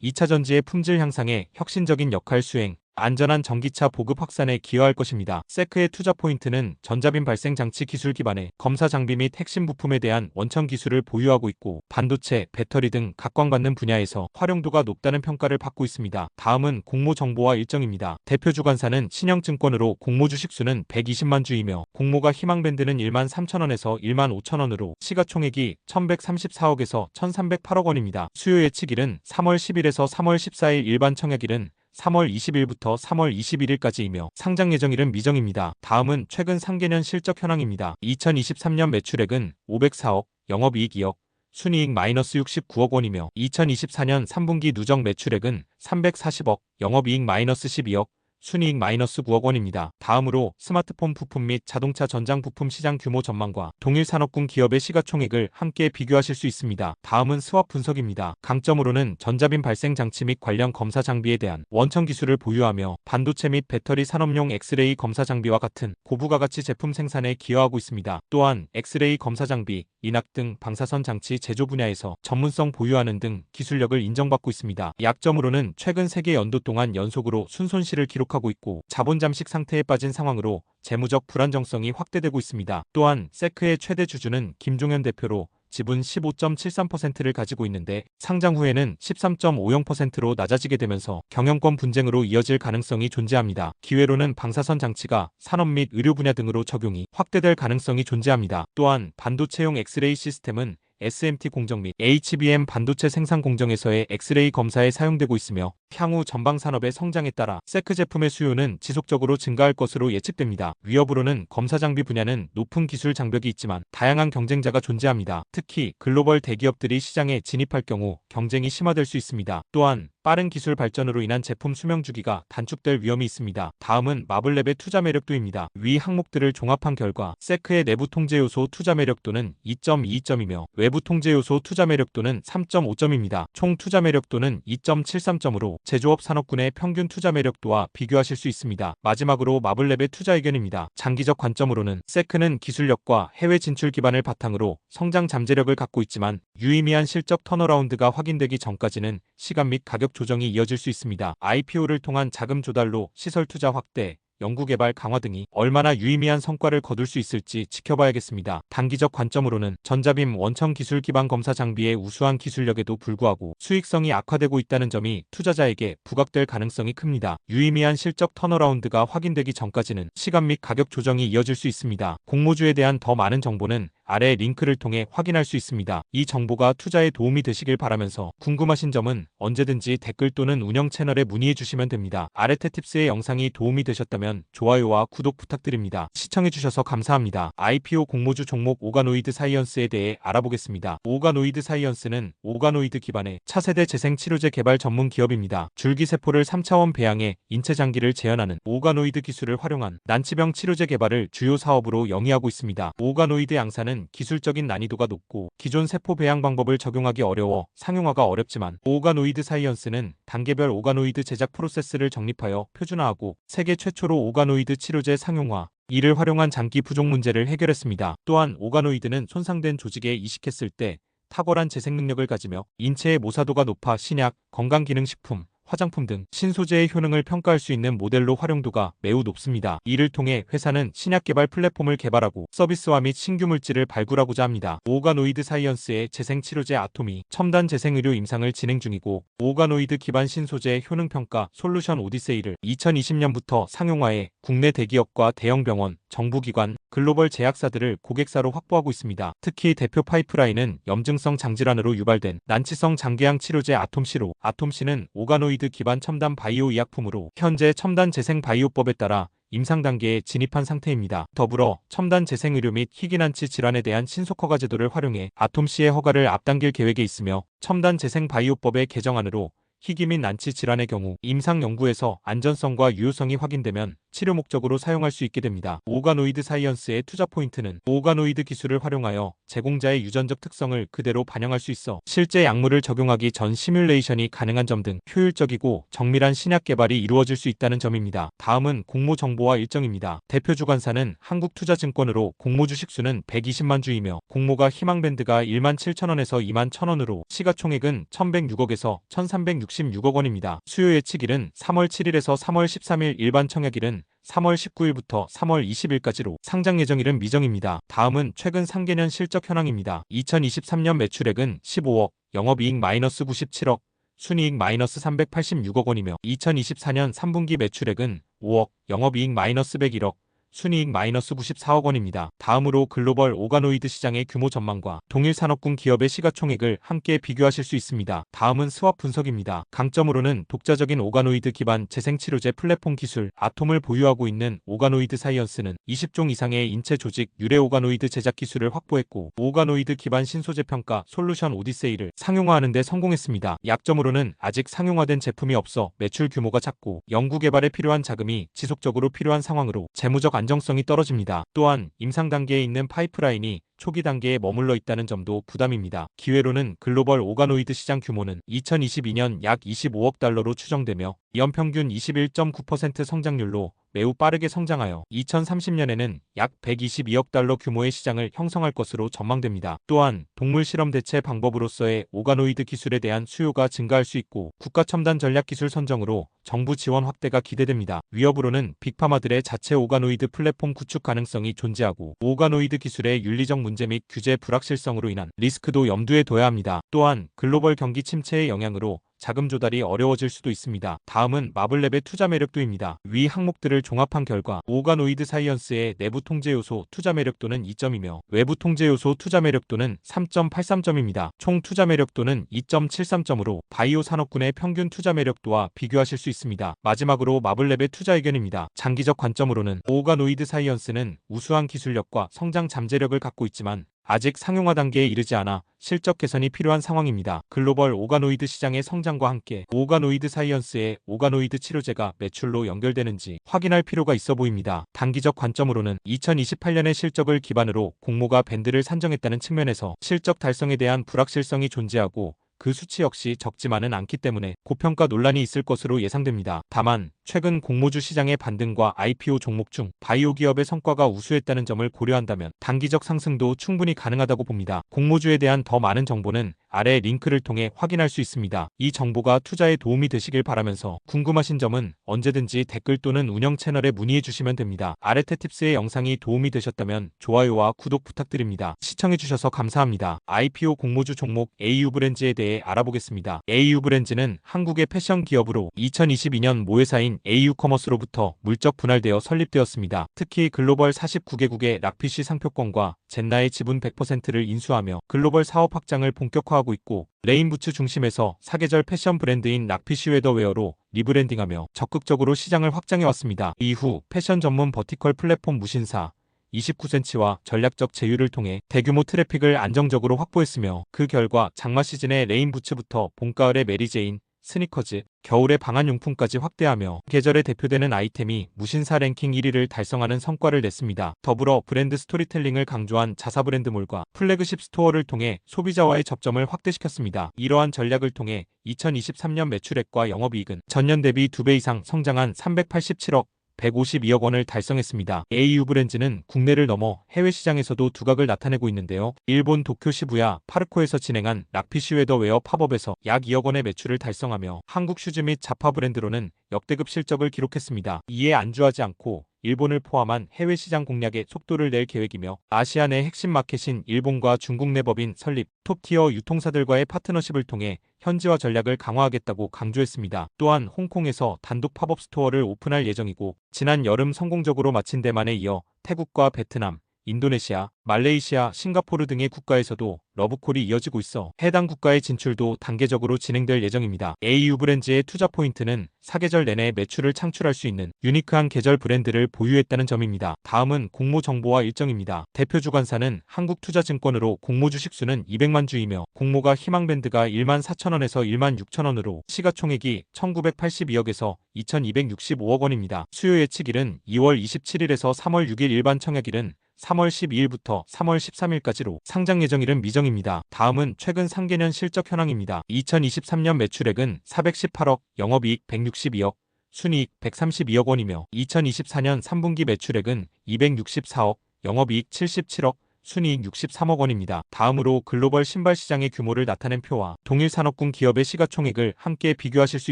2차전지의 품질 향상에 혁신적인 역할 수행, 안전한 전기차 보급 확산에 기여할 것입니다. 세크의 투자 포인트는 전자빔 발생 장치 기술 기반의 검사 장비 및 핵심 부품에 대한 원천 기술을 보유하고 있고 반도체, 배터리 등 각광받는 분야에서 활용도가 높다는 평가를 받고 있습니다. 다음은 공모 정보와 일정입니다. 대표 주관사는 신영증권으로 공모 주식수는 120만 주이며 공모가 희망밴드는 1만 3천원에서 1만 5천원으로 시가총액이 1134억에서 1308억 원입니다. 수요 예측일은 3월 10일에서 3월 14일 일반 청약일은 3월 20일부터 3월 21일까지이며 상장 예정일은 미정입니다. 다음은 최근 상계년 실적 현황입니다. 2023년 매출액은 504억, 영업이익 2억, 순이익 마이너스 69억 원이며 2024년 3분기 누적 매출액은 340억, 영업이익 마이너스 12억, 순이익 마이너스 9억 원입니다. 다음으로 스마트폰 부품 및 자동차 전장 부품 시장 규모 전망과 동일 산업군 기업의 시가총액을 함께 비교하실 수 있습니다. 다음은 스왑 분석입니다. 강점으로는 전자빔 발생 장치 및 관련 검사 장비에 대한 원천 기술을 보유하며 반도체 및 배터리 산업용 엑스레이 검사 장비와 같은 고부가 가치 제품 생산에 기여하고 있습니다. 또한 엑스레이 검사 장비, 인학 등 방사선 장치 제조 분야에서 전문성 보유하는 등 기술력을 인정받고 있습니다. 약점으로는 최근 3개 연도 동안 연속으로 순손실을 기록하고 있고 자본 잠식 상태에 빠진 상황으로 재무적 불안정성이 확대되고 있습니다. 또한 세크의 최대 주주는 김종현 대표로 지분 15.73%를 가지고 있는데 상장 후에는 13.50%로 낮아지게 되면서 경영권 분쟁으로 이어질 가능성이 존재합니다. 기회로는 방사선 장치가 산업 및 의료 분야 등으로 적용이 확대될 가능성이 존재합니다. 또한 반도체용 엑스레이 시스템은 SMT 공정 및 HBM 반도체 생산 공정에서의 엑스레이 검사에 사용되고 있으며 향후 전방 산업의 성장에 따라 세크 제품의 수요는 지속적으로 증가할 것으로 예측됩니다. 위협으로는 검사 장비 분야는 높은 기술 장벽이 있지만 다양한 경쟁자가 존재합니다. 특히 글로벌 대기업들이 시장에 진입할 경우 경쟁이 심화될 수 있습니다. 또한 빠른 기술 발전으로 인한 제품 수명 주기가 단축될 위험이 있습니다. 다음은 마블랩의 투자 매력도입니다. 위 항목들을 종합한 결과 세크의 내부 통제 요소 투자 매력도는 2.22점이며 외부 통제 요소 투자 매력도는 3.5점입니다. 총 투자 매력도는 2.73점으로 제조업 산업군의 평균 투자 매력도와 비교하실 수 있습니다. 마지막으로 마블랩의 투자 의견입니다. 장기적 관점으로는 세크는 기술력과 해외 진출 기반을 바탕으로 성장 잠재력을 갖고 있지만 유의미한 실적 턴어라운드가 확인되기 전까지는 시간 및 가격 조정이 이어질 수 있습니다. IPO를 통한 자금 조달로 시설 투자 확대, 연구개발 강화 등이 얼마나 유의미한 성과를 거둘 수 있을지 지켜봐야겠습니다. 단기적 관점으로는 전자빔 원천 기술 기반 검사 장비의 우수한 기술력에도 불구하고 수익성이 악화되고 있다는 점이 투자자에게 부각될 가능성이 큽니다. 유의미한 실적 턴어라운드가 확인되기 전까지는 시간 및 가격 조정이 이어질 수 있습니다. 공모주에 대한 더 많은 정보는 아래 링크를 통해 확인할 수 있습니다. 이 정보가 투자에 도움이 되시길 바라면서 궁금하신 점은 언제든지 댓글 또는 운영 채널에 문의해 주시면 됩니다. 아레테팁스의 영상이 도움이 되셨다면 좋아요와 구독 부탁드립니다. 시청해주셔서 감사합니다. IPO 공모주 종목 오가노이드 사이언스에 대해 알아보겠습니다. 오가노이드 사이언스는 오가노이드 기반의 차세대 재생치료제 개발 전문 기업입니다. 줄기세포를 3차원 배양해 인체 장기를 재현하는 오가노이드 기술을 활용한 난치병 치료제 개발을 주요 사업으로 영위하고 있습니다. 오가노이드 양산은 기술적인 난이도가 높고 기존 세포 배양 방법을 적용하기 어려워 상용화가 어렵지만 오가노이드 사이언스는 단계별 오가노이드 제작 프로세스를 정립하여 표준화하고 세계 최초로 오가노이드 치료제 상용화, 이를 활용한 장기 부족 문제를 해결했습니다. 또한 오가노이드는 손상된 조직에 이식했을 때 탁월한 재생 능력을 가지며 인체의 모사도가 높아 신약, 건강기능식품, 화장품 등 신소재의 효능을 평가할 수 있는 모델로 활용도가 매우 높습니다. 이를 통해 회사는 신약 개발 플랫폼을 개발하고 서비스화 및 신규 물질을 발굴하고자 합니다. 오가노이드 사이언스의 재생치료제 아토미, 첨단 재생의료 임상을 진행 중이고 오가노이드 기반 신소재 효능평가 솔루션 오디세이를 2020년부터 상용화해 국내 대기업과 대형 병원, 정부기관, 글로벌 제약사들을 고객사로 확보하고 있습니다. 특히 대표 파이프라인은 염증성 장질환으로 유발된 난치성 장기양 치료제 아톰시로, 아톰시는 오가노이드 기반 첨단 바이오 의약품으로 현재 첨단 재생 바이오법에 따라 임상 단계에 진입한 상태입니다. 더불어 첨단 재생의료 및 희귀난치 질환에 대한 신속 허가 제도를 활용해 아톰시의 허가를 앞당길 계획에 있으며 첨단 재생 바이오법의 개정안으로 희귀 및 난치 질환의 경우 임상 연구에서 안전성과 유효성이 확인되면 치료 목적으로 사용할 수 있게 됩니다. 오가노이드 사이언스의 투자 포인트는 오가노이드 기술을 활용하여 제공자의 유전적 특성을 그대로 반영할 수 있어 실제 약물을 적용하기 전 시뮬레이션이 가능한 점 등 효율적이고 정밀한 신약 개발이 이루어질 수 있다는 점입니다. 다음은 공모 정보와 일정입니다. 대표 주관사는 한국투자증권으로 공모 주식수는 120만 주이며 공모가 희망밴드가 1만 7천원에서 2만 1천원으로 시가총액은 1106억에서 1366억 원입니다. 수요 예측일은 3월 7일에서 3월 13일, 일반 청약일은 3월 19일부터 3월 20일까지로 상장 예정일은 미정입니다. 다음은 최근 상계년 실적 현황입니다. 2023년 매출액은 15억, 영업이익 마이너스 97억, 순이익 마이너스 386억 원이며 2024년 3분기 매출액은 5억, 영업이익 마이너스 101억, 순이익 마이너스 94억 원입니다. 다음으로 글로벌 오가노이드 시장의 규모 전망과 동일 산업군 기업의 시가총액을 함께 비교하실 수 있습니다. 다음은 스왑 분석입니다. 강점으로는 독자적인 오가노이드 기반 재생치료제 플랫폼 기술 아톰을 보유하고 있는 오가노이드 사이언스는 20종 이상의 인체 조직 유래 오가노이드 제작 기술을 확보했고, 오가노이드 기반 신소재 평가 솔루션 오디세이를 상용화하는 데 성공했습니다. 약점으로는 아직 상용화된 제품이 없어 매출 규모가 작고, 연구개발에 필요한 자금이 지속적으로 필요한 상황으로 재무적 안정성이 떨어집니다. 또한 임상 단계에 있는 파이프라인이 초기 단계에 머물러 있다는 점도 부담입니다. 기회로는 글로벌 오가노이드 시장 규모는 2022년 약 25억 달러로 추정되며 연평균 21.9% 성장률로 매우 빠르게 성장하여 2030년에는 약 122억 달러 규모의 시장을 형성할 것으로 전망됩니다. 또한 동물 실험 대체 방법으로서의 오가노이드 기술에 대한 수요가 증가할 수 있고, 국가 첨단 전략 기술 선정으로 정부 지원 확대가 기대됩니다. 위협으로는 빅파마들의 자체 오가노이드 플랫폼 구축 가능성이 존재하고, 오가노이드 기술의 윤리적 문제 및 규제 불확실성으로 인한 리스크도 염두에 둬야 합니다. 또한 글로벌 경기 침체의 영향으로 자금 조달이 어려워질 수도 있습니다. 다음은 마블랩의 투자 매력도입니다. 위 항목들을 종합한 결과 오가노이드 사이언스의 내부 통제 요소 투자 매력도는 2점이며 외부 통제 요소 투자 매력도는 3.83점입니다. 총 투자 매력도는 2.73점으로 바이오 산업군의 평균 투자 매력도와 비교하실 수 있습니다. 마지막으로 마블랩의 투자 의견입니다. 장기적 관점으로는 오가노이드 사이언스는 우수한 기술력과 성장 잠재력을 갖고 있지만 아직 상용화 단계에 이르지 않아 실적 개선이 필요한 상황입니다. 글로벌 오가노이드 시장의 성장과 함께 오가노이드 사이언스의 오가노이드 치료제가 매출로 연결되는지 확인할 필요가 있어 보입니다. 단기적 관점으로는 2028년의 실적을 기반으로 공모가 밴드를 산정했다는 측면에서 실적 달성에 대한 불확실성이 존재하고, 그 수치 역시 적지만은 않기 때문에 고평가 논란이 있을 것으로 예상됩니다. 다만 최근 공모주 시장의 반등과 IPO 종목 중 바이오 기업의 성과가 우수했다는 점을 고려한다면 단기적 상승도 충분히 가능하다고 봅니다. 공모주에 대한 더 많은 정보는 아래 링크를 통해 확인할 수 있습니다. 이 정보가 투자에 도움이 되시길 바라면서 궁금하신 점은 언제든지 댓글 또는 운영 채널에 문의해 주시면 됩니다. 아레테팁스의 영상이 도움이 되셨다면 좋아요와 구독 부탁드립니다. 시청해 주셔서 감사합니다. IPO 공모주 종목 AU 브랜즈에 대해 알아보겠습니다. AU 브랜즈는 한국의 패션 기업으로 2022년 모회사인 AU 커머스로부터 물적 분할되어 설립되었습니다. 특히 글로벌 49개국의 락피쉬 상표권과 젠나의 지분 100%를 인수하며 글로벌 사업 확장을 본격화하고 있고, 레인부츠 중심에서 사계절 패션 브랜드인 락피쉬 웨더웨어로 리브랜딩하며 적극적으로 시장을 확장해왔습니다. 이후 패션 전문 버티컬 플랫폼 무신사 29cm와 전략적 제휴를 통해 대규모 트래픽을 안정적으로 확보했으며, 그 결과 장마 시즌의 레인부츠부터 봄가을의 메리제인, 스니커즈, 겨울의 방한용품까지 확대하며 계절에 대표되는 아이템이 무신사 랭킹 1위를 달성하는 성과를 냈습니다. 더불어 브랜드 스토리텔링을 강조한 자사 브랜드몰과 플래그십 스토어를 통해 소비자와의 접점을 확대시켰습니다. 이러한 전략을 통해 2023년 매출액과 영업이익은 전년 대비 2배 이상 성장한 387억 152억 원을 달성했습니다. AU 브랜즈는 국내를 넘어 해외 시장에서도 두각을 나타내고 있는데요. 일본 도쿄 시부야 파르코에서 진행한 락피쉬 웨더웨어 팝업에서 약 2억 원의 매출을 달성하며 한국 슈즈 및 자파 브랜드로는 역대급 실적을 기록했습니다. 이에 안주하지 않고 일본을 포함한 해외 시장 공략에 속도를 낼 계획이며, 아시아 내 핵심 마켓인 일본과 중국 내 법인 설립, 톱티어 유통사들과의 파트너십을 통해 현지화 전략을 강화하겠다고 강조했습니다. 또한 홍콩에서 단독 팝업 스토어를 오픈할 예정이고, 지난 여름 성공적으로 마친 데만에 이어 태국과 베트남, 인도네시아, 말레이시아, 싱가포르 등의 국가에서도 러브콜이 이어지고 있어 해당 국가의 진출도 단계적으로 진행될 예정입니다. AU 브랜즈의 투자 포인트는 사계절 내내 매출을 창출할 수 있는 유니크한 계절 브랜드를 보유했다는 점입니다. 다음은 공모 정보와 일정입니다. 대표 주관사는 한국투자증권으로 공모 주식수는 200만 주이며, 공모가 희망밴드가 1만 4천원에서 1만 6천원으로 시가총액이 1982억에서 2265억 원입니다. 수요 예측일은 2월 27일에서 3월 6일, 일반 청약일은 3월 12일부터 3월 13일까지로 상장 예정일은 미정입니다. 다음은 최근 상계년 실적 현황입니다. 2023년 매출액은 418억, 영업이익 162억, 순이익 132억 원이며 2024년 3분기 매출액은 264억, 영업이익 77억, 순이익 63억 원입니다. 다음으로 글로벌 신발 시장의 규모를 나타낸 표와 동일 산업군 기업의 시가총액을 함께 비교하실 수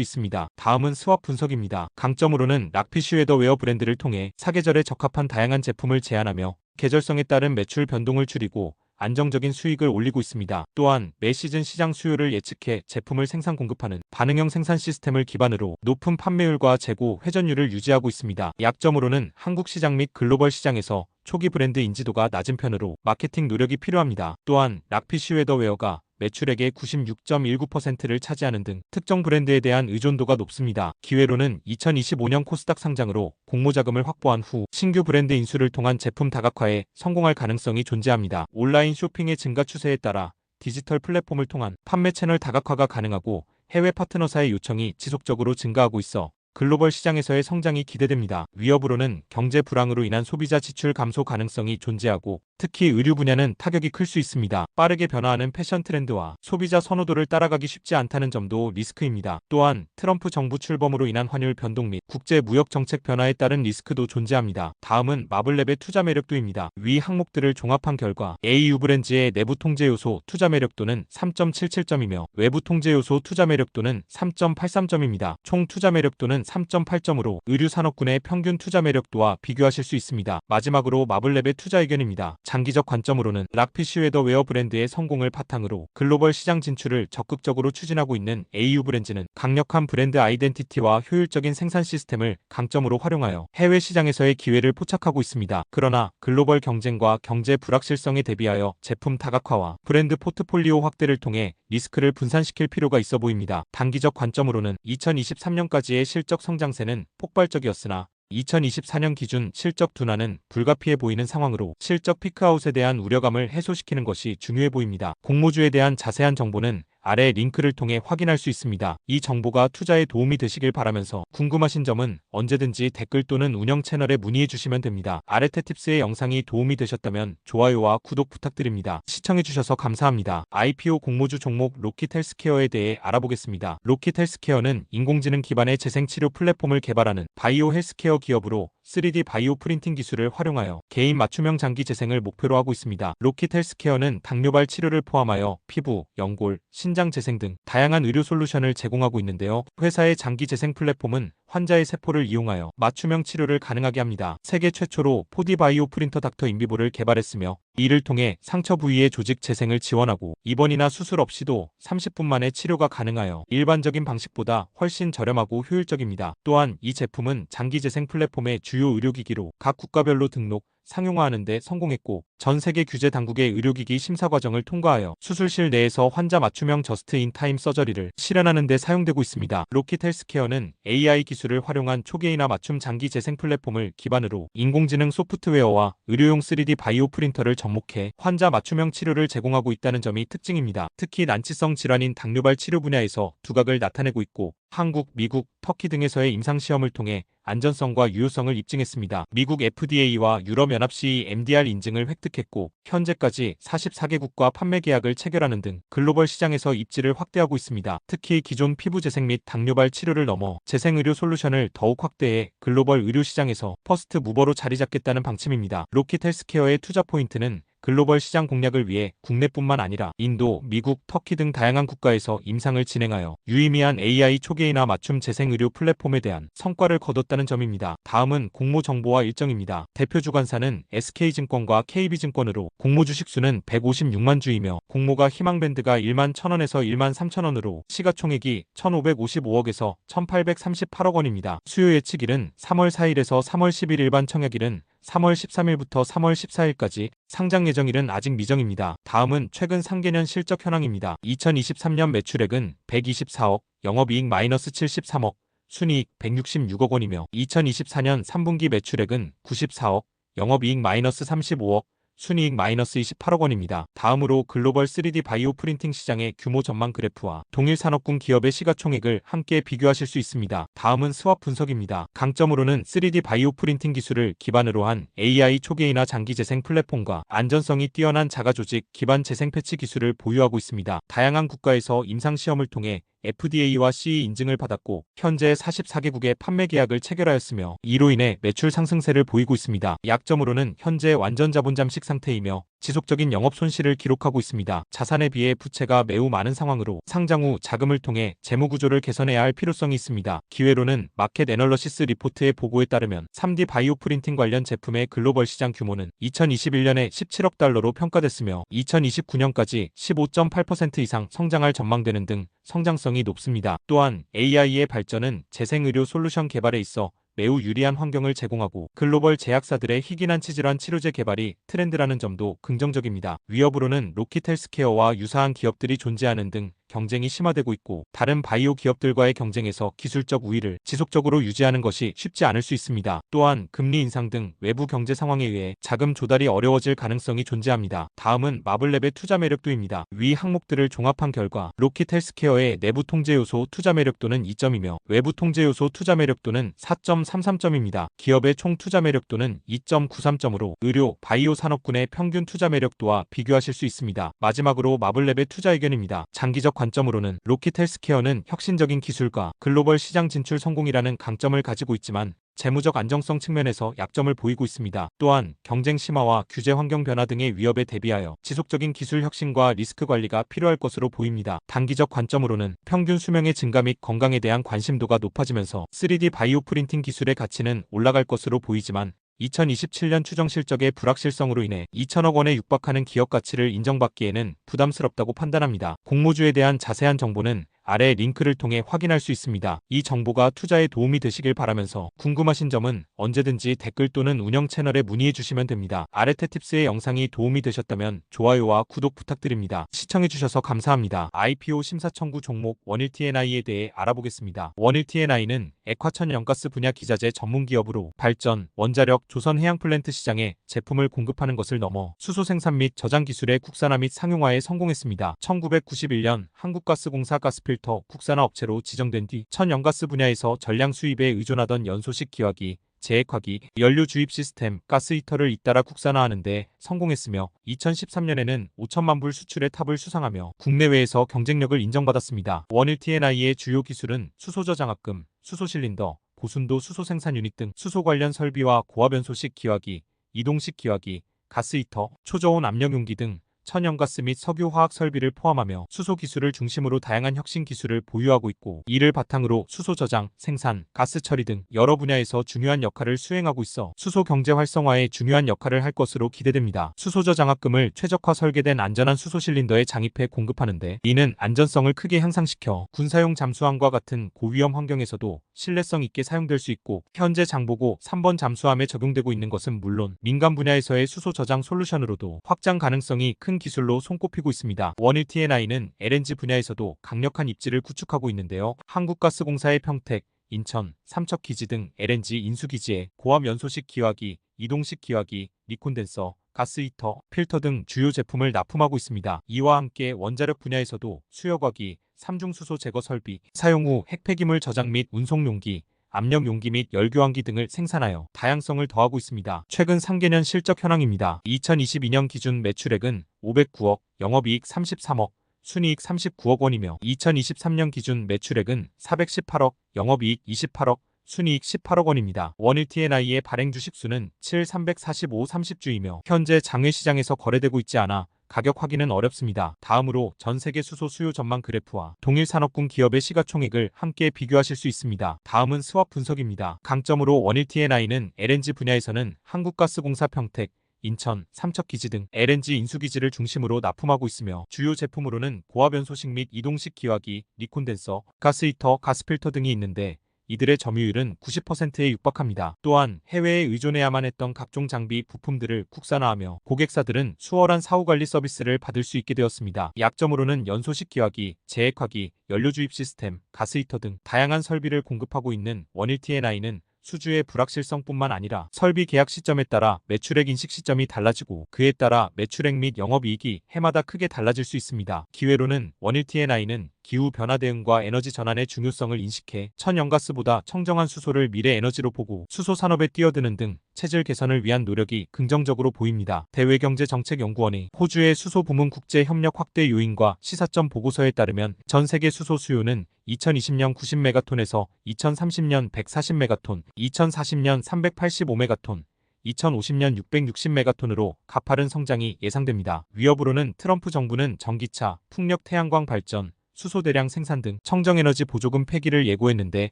있습니다. 다음은 스왑 분석입니다. 강점으로는 락피쉬 웨더웨어 브랜드를 통해 사계절에 적합한 다양한 제품을 제안하며 계절성에 따른 매출 변동을 줄이고 안정적인 수익을 올리고 있습니다. 또한 매 시즌 시장 수요를 예측해 제품을 생산 공급하는 반응형 생산 시스템을 기반으로 높은 판매율과 재고 회전율을 유지하고 있습니다. 약점으로는 한국 시장 및 글로벌 시장에서 초기 브랜드 인지도가 낮은 편으로 마케팅 노력이 필요합니다. 또한 락피쉬 웨더웨어가 매출액의 96.19%를 차지하는 등 특정 브랜드에 대한 의존도가 높습니다. 기회로는 2025년 코스닥 상장으로 공모 자금을 확보한 후 신규 브랜드 인수를 통한 제품 다각화에 성공할 가능성이 존재합니다. 온라인 쇼핑의 증가 추세에 따라 디지털 플랫폼을 통한 판매 채널 다각화가 가능하고 해외 파트너사의 요청이 지속적으로 증가하고 있어 글로벌 시장에서의 성장이 기대됩니다. 위협으로는 경제 불황으로 인한 소비자 지출 감소 가능성이 존재하고 특히 의류 분야는 타격이 클 수 있습니다. 빠르게 변화하는 패션 트렌드와 소비자 선호도를 따라가기 쉽지 않다는 점도 리스크입니다. 또한 트럼프 정부 출범으로 인한 환율 변동 및 국제 무역 정책 변화에 따른 리스크도 존재합니다. 다음은 마블랩의 투자 매력도입니다. 위 항목들을 종합한 결과 AU 브랜드의 내부 통제 요소 투자 매력도는 3.77점이며 외부 통제 요소 투자 매력도는 3.83점입니다. 총 투자 매력도는 3.8점으로 의류 산업군의 평균 투자 매력도와 비교하실 수 있습니다. 마지막으로 마블랩의 투자 의견입니다. 장기적 관점으로는 락피쉬 웨더웨어 브랜드의 성공을 바탕으로 글로벌 시장 진출을 적극적으로 추진하고 있는 AU 브랜드는 강력한 브랜드 아이덴티티와 효율적인 생산 시스템을 강점으로 활용하여 해외 시장에서의 기회를 포착하고 있습니다. 그러나 글로벌 경쟁과 경제 불확실성에 대비하여 제품 다각화와 브랜드 포트폴리오 확대를 통해 리스크를 분산시킬 필요가 있어 보입니다. 단기적 관점으로는 2023년까지의 실적 성장세는 폭발적이었으나 2024년 기준 실적 둔화는 불가피해 보이는 상황으로 실적 피크아웃에 대한 우려감을 해소시키는 것이 중요해 보입니다. 공모주에 대한 자세한 정보는 아래 링크를 통해 확인할 수 있습니다. 이 정보가 투자에 도움이 되시길 바라면서 궁금하신 점은 언제든지 댓글 또는 운영 채널에 문의해 주시면 됩니다. 아레테팁스의 영상이 도움이 되셨다면 좋아요와 구독 부탁드립니다. 시청해 주셔서 감사합니다. IPO 공모주 종목 로킷 헬스케어에 대해 알아보겠습니다. 로킷 헬스케어는 인공지능 기반의 재생치료 플랫폼을 개발하는 바이오 헬스케어 기업으로 3D 바이오 프린팅 기술을 활용하여 개인 맞춤형 장기 재생을 목표로 하고 있습니다. 로킷 헬스케어는 당뇨발 치료를 포함하여 피부, 연골, 신장 재생 등 다양한 의료 솔루션을 제공하고 있는데요. 회사의 장기 재생 플랫폼은 환자의 세포를 이용하여 맞춤형 치료를 가능하게 합니다. 세계 최초로 4D 바이오 프린터 닥터 인비보를 개발했으며 이를 통해 상처 부위의 조직 재생을 지원하고 입원이나 수술 없이도 30분 만에 치료가 가능하여 일반적인 방식보다 훨씬 저렴하고 효율적입니다. 또한 이 제품은 장기 재생 플랫폼의 주요 의료기기로 각 국가별로 등록, 상용화하는 데 성공했고 전 세계 규제 당국의 의료기기 심사 과정을 통과하여 수술실 내에서 환자 맞춤형 저스트-인-타임 서저리를 실현하는 데 사용되고 있습니다. 로킷 헬스케어는 AI 기술을 활용한 초계이나 맞춤 장기 재생 플랫폼을 기반으로 인공지능 소프트웨어와 의료용 3D 바이오 프린터를 접목해 환자 맞춤형 치료를 제공하고 있다는 점이 특징입니다. 특히 난치성 질환인 당뇨발 치료 분야에서 두각을 나타내고 있고 한국, 미국, 터키 등에서의 임상시험을 통해 안전성과 유효성을 입증했습니다. 미국 FDA와 유럽연합 CE MDR 인증을 획득했고 현재까지 44개국과 판매 계약을 체결하는 등 글로벌 시장에서 입지를 확대하고 있습니다. 특히 기존 피부 재생 및 당뇨발 치료를 넘어 재생의료 솔루션을 더욱 확대해 글로벌 의료 시장에서 퍼스트 무버로 자리 잡겠다는 방침입니다. 로킷 헬스케어의 투자 포인트는 글로벌 시장 공략을 위해 국내뿐만 아니라 인도, 미국, 터키 등 다양한 국가에서 임상을 진행하여 유의미한 AI 초계이나 맞춤 재생의료 플랫폼에 대한 성과를 거뒀다는 점입니다. 다음은 공모 정보와 일정입니다. 대표 주관사는 SK증권과 KB증권으로 공모 주식수는 156만 주이며 공모가 희망밴드가 1만 1,000원에서 1만 3,000원으로 시가총액이 1,555억에서 1,838억 원입니다. 수요 예측일은 3월 4일에서 3월 10일 일반 청약일은 3월 13일부터 3월 14일까지 상장 예정일은 아직 미정입니다. 다음은 최근 상계년 실적 현황입니다. 2023년 매출액은 124억, 영업이익 마이너스 73억, 순이익 166억 원이며 2024년 3분기 매출액은 94억, 영업이익 마이너스 35억, 순이익 마이너스 28억 원입니다. 다음으로 글로벌 3D 바이오 프린팅 시장의 규모 전망 그래프와 동일 산업군 기업의 시가총액을 함께 비교하실 수 있습니다. 다음은 스왑 분석입니다. 강점으로는 3D 바이오 프린팅 기술을 기반으로 한 AI 초계이나 장기 재생 플랫폼과 안전성이 뛰어난 자가조직 기반 재생 패치 기술을 보유하고 있습니다. 다양한 국가에서 임상시험을 통해 FDA와 CE 인증을 받았고 현재 44개국의 판매 계약을 체결하였으며 이로 인해 매출 상승세를 보이고 있습니다. 약점으로는 현재 완전 자본 잠식 상태이며 지속적인 영업 손실을 기록하고 있습니다. 자산에 비해 부채가 매우 많은 상황으로 상장 후 자금을 통해 재무 구조를 개선해야 할 필요성이 있습니다. 기회로는 마켓 애널러시스 리포트의 보고에 따르면 3D 바이오 프린팅 관련 제품의 글로벌 시장 규모는 2021년에 17억 달러로 평가됐으며 2029년까지 15.8% 이상 성장할 전망되는 등 성장성이 높습니다. 또한 AI의 발전은 재생의료 솔루션 개발에 있어 매우 유리한 환경을 제공하고 글로벌 제약사들의 희귀난 치질환 치료제 개발이 트렌드라는 점도 긍정적입니다. 위협으로는 로킷 헬스케어와 유사한 기업들이 존재하는 등 경쟁이 심화되고 있고 다른 바이오 기업들과의 경쟁에서 기술적 우위를 지속적으로 유지하는 것이 쉽지 않을 수 있습니다. 또한 금리 인상 등 외부 경제 상황에 의해 자금 조달이 어려워질 가능성이 존재합니다. 다음은 마블랩의 투자 매력도입니다. 위 항목들을 종합한 결과 로킷 헬스케어의 내부 통제 요소 투자 매력도는 2점이며 외부 통제 요소 투자 매력도는 4.33점입니다. 기업의 총 투자 매력도는 2.93점으로 의료, 바이오 산업군의 평균 투자 매력도와 비교하실 수 있습니다. 마지막으로 마블랩의 투자 의견입니다. 장기적 관점으로는 로킷 헬스케어는 혁신적인 기술과 글로벌 시장 진출 성공이라는 강점을 가지고 있지만 재무적 안정성 측면에서 약점을 보이고 있습니다. 또한 경쟁 심화와 규제 환경 변화 등의 위협에 대비하여 지속적인 기술 혁신과 리스크 관리가 필요할 것으로 보입니다. 단기적 관점으로는 평균 수명의 증가 및 건강에 대한 관심도가 높아지면서 3D 바이오 프린팅 기술의 가치는 올라갈 것으로 보이지만 2027년 추정 실적의 불확실성으로 인해 2천억 원에 육박하는 기업 가치를 인정받기에는 부담스럽다고 판단합니다. 공모주에 대한 자세한 정보는 아래 링크를 통해 확인할 수 있습니다. 이 정보가 투자에 도움이 되시길 바라면서 궁금하신 점은 언제든지 댓글 또는 운영 채널에 문의해 주시면 됩니다. 아레테팁스의 영상이 도움이 되셨다면 좋아요와 구독 부탁드립니다. 시청해주셔서 감사합니다. IPO 심사 청구 종목 원일TNI에 대해 알아보겠습니다. 원일TNI는 액화천연가스 분야 기자재 전문 기업으로 발전, 원자력, 조선 해양 플랜트 시장에 제품을 공급하는 것을 넘어 수소 생산 및 저장 기술의 국산화 및 상용화에 성공했습니다. 1991년 한국가스공사 가스필터 국산화 업체로 지정된 뒤 천연가스 분야에서 전량 수입에 의존하던 연소식 기화기, 재액화기, 연료 주입 시스템, 가스 히터를 잇따라 국산화하는 데 성공했으며 2013년에는 5천만 불 수출의 탑을 수상하며 국내외에서 경쟁력을 인정받았습니다. 원일TNI의 주요 기술은 수소 저장압금, 수소 실린더, 고순도 수소 생산 유닛 등 수소 관련 설비와 고압연소식 기화기, 이동식 기화기, 가스 히터, 초저온 압력 용기 등 천연가스 및 석유화학 설비를 포함하며 수소 기술을 중심으로 다양한 혁신 기술을 보유하고 있고 이를 바탕으로 수소 저장, 생산, 가스 처리 등 여러 분야에서 중요한 역할을 수행하고 있어 수소 경제 활성화에 중요한 역할을 할 것으로 기대됩니다. 수소 저장압금을 최적화 설계된 안전한 수소 실린더에 장입해 공급하는데 이는 안전성을 크게 향상시켜 군사용 잠수함과 같은 고위험 환경에서도 신뢰성 있게 사용될 수 있고 현재 장보고 3번 잠수함에 적용되고 있는 것은 물론 민간 분야에서의 수소 저장 솔루션으로도 확장 가능성이 큰 기술로 손꼽히고 있습니다. 원일TNI는 LNG 분야에서도 강력한 입지를 구축하고 있는데요. 한국가스공사의 평택, 인천, 삼척기지 등 LNG 인수기지에 고압 연소식 기화기, 이동식 기화기, 리콘덴서, 가스 히터, 필터 등 주요 제품을 납품하고 있습니다. 이와 함께 원자력 분야에서도 수력화기, 삼중수소 제거 설비, 사용 후 핵폐기물 저장 및 운송 용기, 압력 용기 및 열교환기 등을 생산하여 다양성을 더하고 있습니다. 최근 3개년 실적 현황입니다. 2022년 기준 매출액은 509억, 영업이익 33억, 순이익 39억 원이며 2023년 기준 매출액은 418억, 영업이익 28억, 순이익 18억 원입니다. 원일TNI의 발행 주식수는 7,345 30주이며 현재 장외시장에서 거래되고 있지 않아 가격 확인은 어렵습니다. 다음으로 전 세계 수소 수요 전망 그래프와 동일 산업군 기업의 시가총액을 함께 비교하실 수 있습니다. 다음은 스왑 분석입니다. 강점으로 원일TNI는 LNG 분야에서는 한국가스공사 평택, 인천, 삼척기지 등 LNG 인수기지를 중심으로 납품하고 있으며 주요 제품으로는 고압연소식 및 이동식 기화기, 리콘덴서, 가스히터, 가스필터 등이 있는데 이들의 점유율은 90%에 육박합니다. 또한 해외에 의존해야만 했던 각종 장비, 부품들을 국산화하며 고객사들은 수월한 사후관리 서비스를 받을 수 있게 되었습니다. 약점으로는 연소식 기화기, 재액화기, 연료주입 시스템, 가스히터 등 다양한 설비를 공급하고 있는 원일TNI는 수주의 불확실성뿐만 아니라 설비 계약 시점에 따라 매출액 인식 시점이 달라지고 그에 따라 매출액 및 영업이익이 해마다 크게 달라질 수 있습니다. 기회로는 원일TNI는 기후 변화 대응과 에너지 전환의 중요성을 인식해 천연가스보다 청정한 수소를 미래 에너지로 보고 수소 산업에 뛰어드는 등 체질 개선을 위한 노력이 긍정적으로 보입니다. 대외경제정책연구원의 호주의 수소 부문 국제 협력 확대 요인과 시사점 보고서에 따르면 전 세계 수소 수요는 2020년 90메가톤에서 2030년 140메가톤, 2040년 385메가톤, 2050년 660메가톤으로 가파른 성장이 예상됩니다. 위협으로는 트럼프 정부는 전기차, 풍력 태양광 발전, 수소 대량 생산 등 청정에너지 보조금 폐기를 예고했는데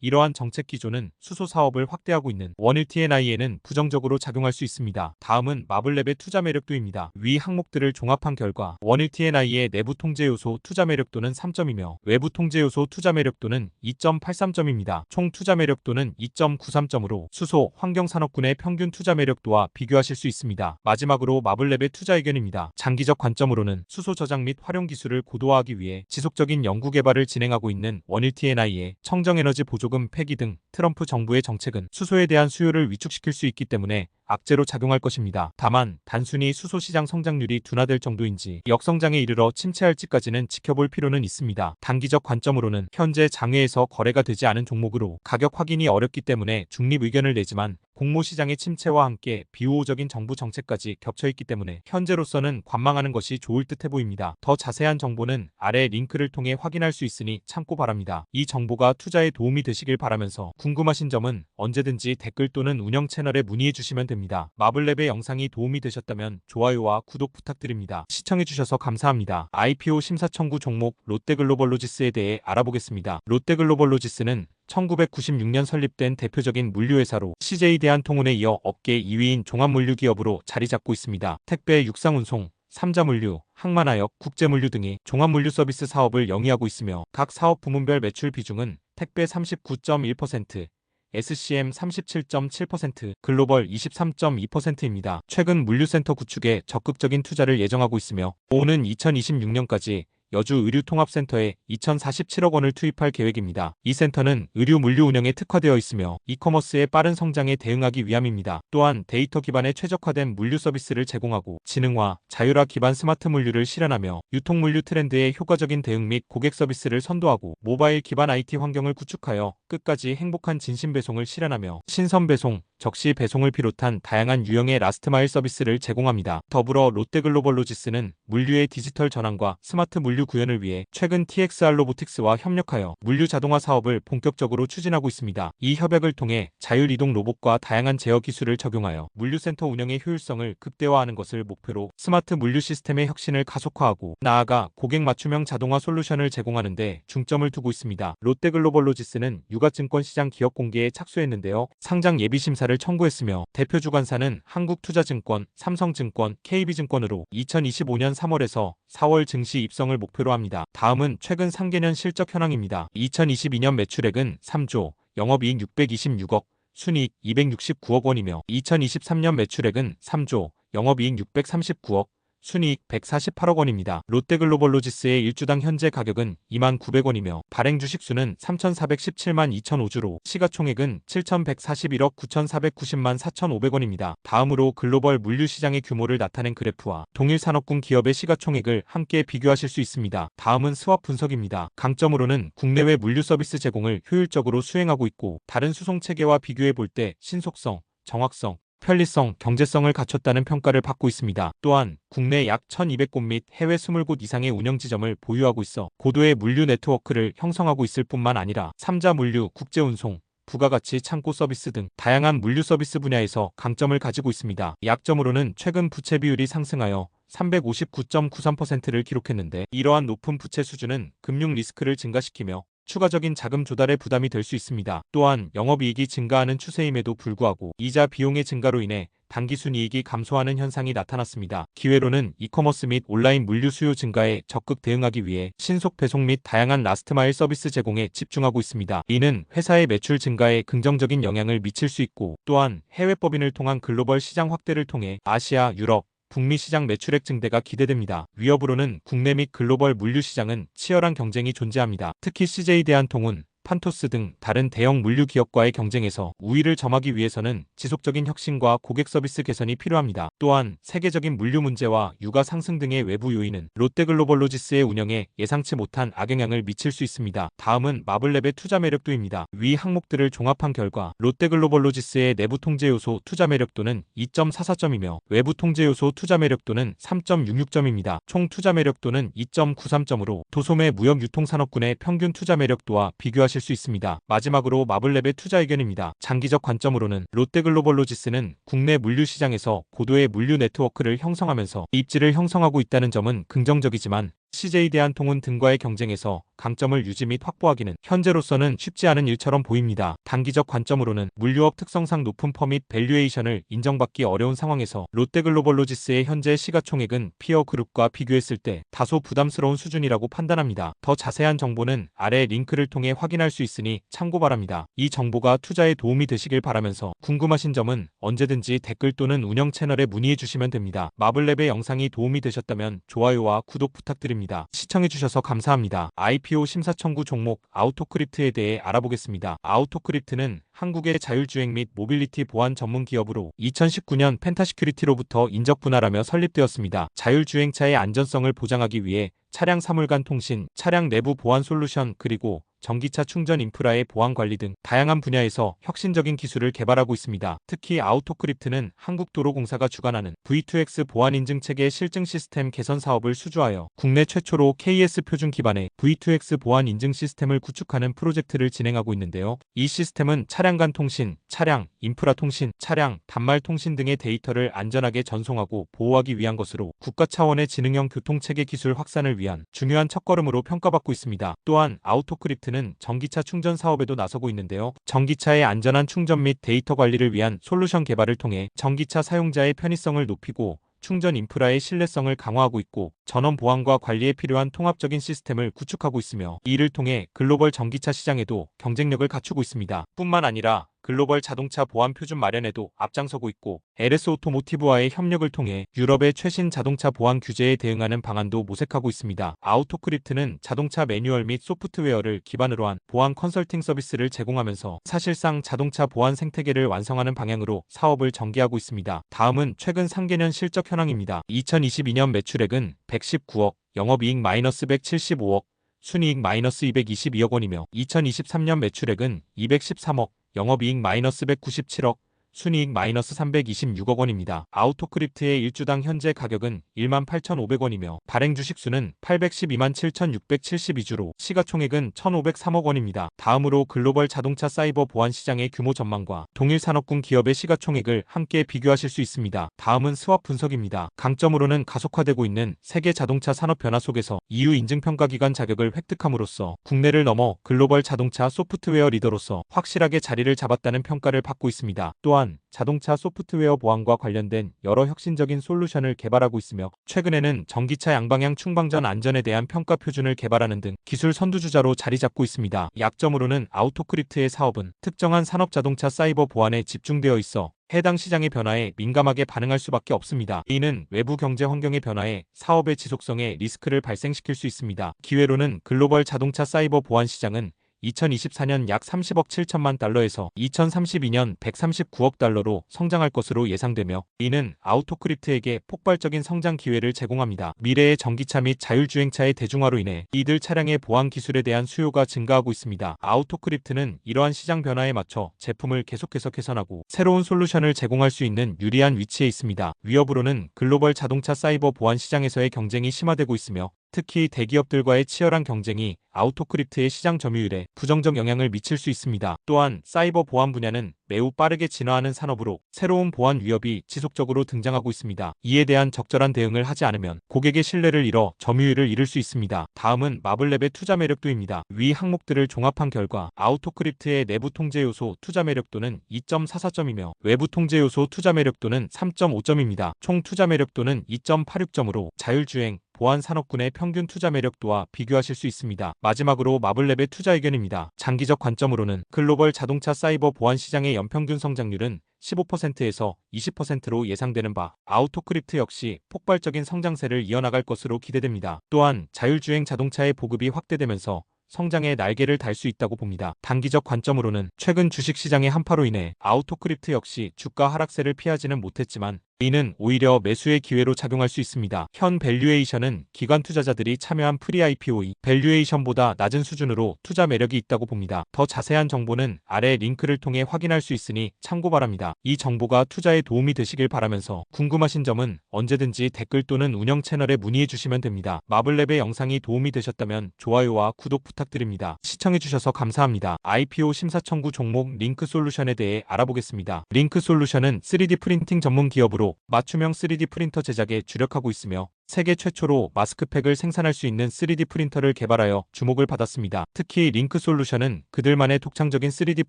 이러한 정책 기조는 수소 사업을 확대하고 있는 원일 T&I에는 부정적으로 작용할 수 있습니다. 다음은 마블랩의 투자 매력도입니다. 위 항목들을 종합한 결과 원일 T&I의 내부 통제 요소 투자 매력도는 3점이며 외부 통제 요소 투자 매력도는 2.83점입니다. 총 투자 매력도는 2.93점으로 수소, 환경산업군의 평균 투자 매력도와 비교하실 수 있습니다. 마지막으로 마블랩의 투자 의견입니다. 장기적 관점으로는 수소 저장 및 활용 기술을 고도화하기 위해 지속적인 연구 개발을 진행하고 있는 원일 T&I의 청정에너지 보조금 폐기 등 트럼프 정부의 정책은 수소에 대한 수요를 위축시킬 수 있기 때문에 악재로 작용할 것입니다. 다만 단순히 수소 시장 성장률이 둔화될 정도인지 역성장에 이르러 침체할지까지는 지켜볼 필요는 있습니다. 단기적 관점으로는 현재 장외에서 거래가 되지 않은 종목으로 가격 확인이 어렵기 때문에 중립 의견을 내지만 공모시장의 침체와 함께 비우호적인 정부 정책까지 겹쳐있기 때문에 현재로서는 관망하는 것이 좋을 듯해 보입니다. 더 자세한 정보는 아래 링크를 통해 확인할 수 있으니 참고 바랍니다. 이 정보가 투자에 도움이 되시길 바라면서 궁금하신 점은 언제든지 댓글 또는 운영 채널에 문의해 주시면 됩니다. 마블랩의 영상이 도움이 되셨다면 좋아요와 구독 부탁드립니다. 시청해주셔서 감사합니다. IPO 심사 청구 종목 롯데글로벌로지스에 대해 알아보겠습니다. 롯데글로벌로지스는 1996년 설립된 대표적인 물류회사로 CJ 대한통운에 이어 업계 2위인 종합물류기업으로 자리 잡고 있습니다. 택배, 육상운송, 삼자물류, 항만하역, 국제물류 등의 종합물류 서비스 사업을 영위하고 있으며 각 사업 부문별 매출 비중은 택배 39.1%, SCM 37.7%, 글로벌 23.2%입니다. 최근 물류센터 구축에 적극적인 투자를 예정하고 있으며 오는 2026년까지 여주 의류통합센터에 2,047억 원을 투입할 계획입니다. 이 센터는 의류 물류 운영에 특화되어 있으며 이커머스의 빠른 성장에 대응하기 위함입니다. 또한 데이터 기반의 최적화된 물류 서비스를 제공하고 지능화, 자율화 기반 스마트 물류를 실현하며 유통 물류 트렌드에 효과적인 대응 및 고객 서비스를 선도하고 모바일 기반 IT 환경을 구축하여 끝까지 행복한 진심 배송을 실현하며 신선 배송, 적시 배송을 비롯한 다양한 유형의 라스트마일 서비스를 제공합니다. 더불어 롯데글로벌로지스는 물류의 디지털 전환과 스마트 물류 구현을 위해 최근 TXR 로보틱스와 협력하여 물류 자동화 사업을 본격적으로 추진하고 있습니다. 이 협약을 통해 자율이동 로봇과 다양한 제어 기술을 적용하여 물류센터 운영의 효율성을 극대화하는 것을 목표로 스마트 물류 시스템의 혁신을 가속화하고 나아가 고객 맞춤형 자동화 솔루션을 제공하는 데 중점을 두고 있습니다. 롯데글로벌로지스는 유가증권 시장 기업 공개에 착수했는데요. 상장 예비 심사를 청구했으며 대표 주관사는 한국투자증권, 삼성증권, KB증권으로 2025년 3월에서 4월 증시 입성을 목표로 합니다. 다음은 최근 상계년 실적 현황입니다. 2022년 매출액은 3조, 영업이익 626억, 순이익 269억 원이며 2023년 매출액은 3조, 영업이익 639억, 순이익 148억 원입니다. 롯데글로벌로지스의 1주당 현재 가격은 29,900원이며 발행 주식수는 3,417만 2,005주로 시가총액은 7,141억 9,490만 4,500원입니다. 다음으로 글로벌 물류시장의 규모를 나타낸 그래프와 동일산업군 기업의 시가총액을 함께 비교하실 수 있습니다. 다음은 스왑 분석입니다. 강점으로는 국내외 물류 서비스 제공을 효율적으로 수행하고 있고 다른 수송체계와 비교해 볼 때 신속성, 정확성, 편리성, 경제성을 갖췄다는 평가를 받고 있습니다. 또한 국내 약 1,200곳 및 해외 20곳 이상의 운영지점을 보유하고 있어 고도의 물류 네트워크를 형성하고 있을 뿐만 아니라 삼자 물류, 국제운송, 부가가치 창고 서비스 등 다양한 물류 서비스 분야에서 강점을 가지고 있습니다. 약점으로는 최근 부채 비율이 상승하여 359.93%를 기록했는데 이러한 높은 부채 수준은 금융 리스크를 증가시키며 추가적인 자금 조달에 부담이 될 수 있습니다. 또한 영업이익이 증가하는 추세임에도 불구하고 이자 비용의 증가로 인해 당기순이익이 감소하는 현상이 나타났습니다. 기회로는 이커머스 및 온라인 물류 수요 증가에 적극 대응하기 위해 신속 배송 및 다양한 라스트마일 서비스 제공에 집중하고 있습니다. 이는 회사의 매출 증가에 긍정적인 영향을 미칠 수 있고 또한 해외 법인을 통한 글로벌 시장 확대를 통해 아시아, 유럽, 북미 시장 매출액 증대가 기대됩니다. 위협으로는 국내 및 글로벌 물류 시장은 치열한 경쟁이 존재합니다. 특히 CJ 대한통운, 판토스 등 다른 대형 물류 기업과의 경쟁에서 우위를 점하기 위해서는 지속적인 혁신과 고객 서비스 개선이 필요합니다. 또한 세계적인 물류 문제와 유가 상승 등의 외부 요인은 롯데글로벌로지스의 운영에 예상치 못한 악영향을 미칠 수 있습니다. 다음은 마블랩의 투자 매력도입니다. 위 항목들을 종합한 결과 롯데글로벌로지스의 내부 통제 요소 투자 매력도는 2.44점이며 외부 통제 요소 투자 매력도는 3.66점입니다. 총 투자 매력도는 2.93점으로 도소매 무역 유통산업군의 평균 투자 매력도와 비교하실 기대하실 수 있습니다. 마지막으로 마블랩의 투자 의견입니다. 장기적 관점으로는 롯데글로벌로지스는 국내 물류 시장에서 고도의 물류 네트워크를 형성하면서 입지를 형성하고 있다는 점은 긍정적이지만 CJ 대한통운 등과의 경쟁에서 강점을 유지 및 확보하기는 현재로서는 쉽지 않은 일처럼 보입니다. 단기적 관점으로는 물류업 특성상 높은 퍼밋 밸류에이션을 인정받기 어려운 상황에서 롯데글로벌로지스의 현재 시가총액은 피어 그룹과 비교했을 때 다소 부담스러운 수준이라고 판단합니다. 더 자세한 정보는 아래 링크를 통해 확인할 수 있으니 참고 바랍니다. 이 정보가 투자에 도움이 되시길 바라면서 궁금하신 점은 언제든지 댓글 또는 운영 채널에 문의해 주시면 됩니다. 마블랩의 영상이 도움이 되셨다면 좋아요와 구독 부탁드립니다. 시청해주셔서 감사합니다. IPO 심사 청구 종목 아우토크립트에 대해 알아보겠습니다. 아우토크립트는 한국의 자율주행 및 모빌리티 보안 전문 기업으로 2019년 펜타시큐리티로부터 인적 분할하며 설립되었습니다. 자율주행차의 안전성을 보장하기 위해 차량 사물간 통신, 차량 내부 보안 솔루션 그리고 전기차 충전 인프라의 보안 관리 등 다양한 분야에서 혁신적인 기술을 개발하고 있습니다. 특히 아우토크립트는 한국도로공사가 주관하는 V2X 보안 인증 체계 실증 시스템 개선 사업을 수주하여 국내 최초로 KS 표준 기반의 V2X 보안 인증 시스템을 구축하는 프로젝트를 진행하고 있는데요. 이 시스템은 차량 간 통신, 차량, 인프라 통신, 차량, 단말 통신 등의 데이터를 안전하게 전송하고 보호하기 위한 것으로 국가 차원의 지능형 교통체계 기술 확산을 위한 중요한 첫걸음으로 평가받고 있습니다. 또한 아우토크립트는 전기차 충전 사업에도 나서고 있는데요. 전기차의 안전한 충전 및 데이터 관리를 위한 솔루션 개발을 통해 전기차 사용자의 편의성을 높이고 충전 인프라의 신뢰성을 강화하고 있고 전원 보안과 관리에 필요한 통합적인 시스템을 구축하고 있으며 이를 통해 글로벌 전기차 시장에도 경쟁력을 갖추고 있습니다. 뿐만 아니라 글로벌 자동차 보안 표준 마련에도 앞장서고 있고 LS 오토모티브와의 협력을 통해 유럽의 최신 자동차 보안 규제에 대응하는 방안도 모색하고 있습니다. 아우토크립트는 자동차 매뉴얼 및 소프트웨어를 기반으로 한 보안 컨설팅 서비스를 제공하면서 사실상 자동차 보안 생태계를 완성하는 방향으로 사업을 전개하고 있습니다. 다음은 최근 상계년 실적 현황입니다. 2022년 매출액은 119억, 영업이익 -175억, 순이익 -222억 원이며 2023년 매출액은 213억, 영업이익 -197억, 순이익 -326억 원입니다. 아우토크립트의 일주당 현재 가격은 18,500원이며 발행 주식수는 812만 7,672주로 시가총액은 1,503억 원입니다. 다음으로 글로벌 자동차 사이버 보안 시장의 규모 전망과 동일 산업군 기업의 시가총액을 함께 비교하실 수 있습니다. 다음은 스왑 분석입니다. 강점으로는 가속화되고 있는 세계 자동차 산업 변화 속에서 EU 인증평가기관 자격을 획득함으로써 국내를 넘어 글로벌 자동차 소프트웨어 리더로서 확실하게 자리를 잡았다는 평가를 받고 있습니다. 또한 자동차 소프트웨어 보안과 관련된 여러 혁신적인 솔루션을 개발하고 있으며 최근에는 전기차 양방향 충방전 안전에 대한 평가 표준을 개발하는 등 기술 선두주자로 자리 잡고 있습니다. 약점으로는 아우토크립트의 사업은 특정한 산업 자동차 사이버 보안에 집중되어 있어 해당 시장의 변화에 민감하게 반응할 수밖에 없습니다. 이는 외부 경제 환경의 변화에 사업의 지속성에 리스크를 발생시킬 수 있습니다. 기회로는 글로벌 자동차 사이버 보안 시장은 2024년 약 30억 7천만 달러에서 2032년 139억 달러로 성장할 것으로 예상되며 이는 아우토크립트에게 폭발적인 성장 기회를 제공합니다. 미래의 전기차 및 자율주행차의 대중화로 인해 이들 차량의 보안 기술에 대한 수요가 증가하고 있습니다. 아우토크립트는 이러한 시장 변화에 맞춰 제품을 계속해서 개선하고 새로운 솔루션을 제공할 수 있는 유리한 위치에 있습니다. 위협으로는 글로벌 자동차 사이버 보안 시장에서의 경쟁이 심화되고 있으며 특히 대기업들과의 치열한 경쟁이 아우토크립트의 시장 점유율에 부정적 영향을 미칠 수 있습니다. 또한 사이버 보안 분야는 매우 빠르게 진화하는 산업으로 새로운 보안 위협이 지속적으로 등장하고 있습니다. 이에 대한 적절한 대응을 하지 않으면 고객의 신뢰를 잃어 점유율을 잃을 수 있습니다. 다음은 마블랩의 투자 매력도입니다. 위 항목들을 종합한 결과 아우토크립트의 내부 통제 요소 투자 매력도는 2.44점이며 외부 통제 요소 투자 매력도는 3.5점입니다. 총 투자 매력도는 2.86점으로 자율주행, 보안 산업군의 평균 투자 매력도와 비교하실 수 있습니다. 마지막으로 마블랩의 투자 의견입니다. 장기적 관점으로는 글로벌 자동차 사이버 보안 시장의 연평균 성장률은 15%에서 20%로 예상되는 바 아우토크립트 역시 폭발적인 성장세를 이어나갈 것으로 기대됩니다. 또한 자율주행 자동차의 보급이 확대되면서 성장의 날개를 달 수 있다고 봅니다. 단기적 관점으로는 최근 주식시장의 한파로 인해 아우토크립트 역시 주가 하락세를 피하지는 못했지만 이는 오히려 매수의 기회로 작용할 수 있습니다. 현 밸류에이션은 기관 투자자들이 참여한 프리-IPO 밸류에이션보다 낮은 수준으로 투자 매력이 있다고 봅니다. 더 자세한 정보는 아래 링크를 통해 확인할 수 있으니 참고 바랍니다. 이 정보가 투자에 도움이 되시길 바라면서 궁금하신 점은 언제든지 댓글 또는 운영 채널에 문의해 주시면 됩니다. 마블랩의 영상이 도움이 되셨다면 좋아요와 구독 부탁드립니다. 시청해주셔서 감사합니다. IPO 심사 청구 종목 링크솔루션에 대해 알아보겠습니다. 링크솔루션은 3D 프린팅 전문 기업으로 맞춤형 3D 프린터 제작에 주력하고 있으며 세계 최초로 마스크팩을 생산할 수 있는 3D 프린터를 개발하여 주목을 받았습니다. 특히 링크솔루션은 그들만의 독창적인 3D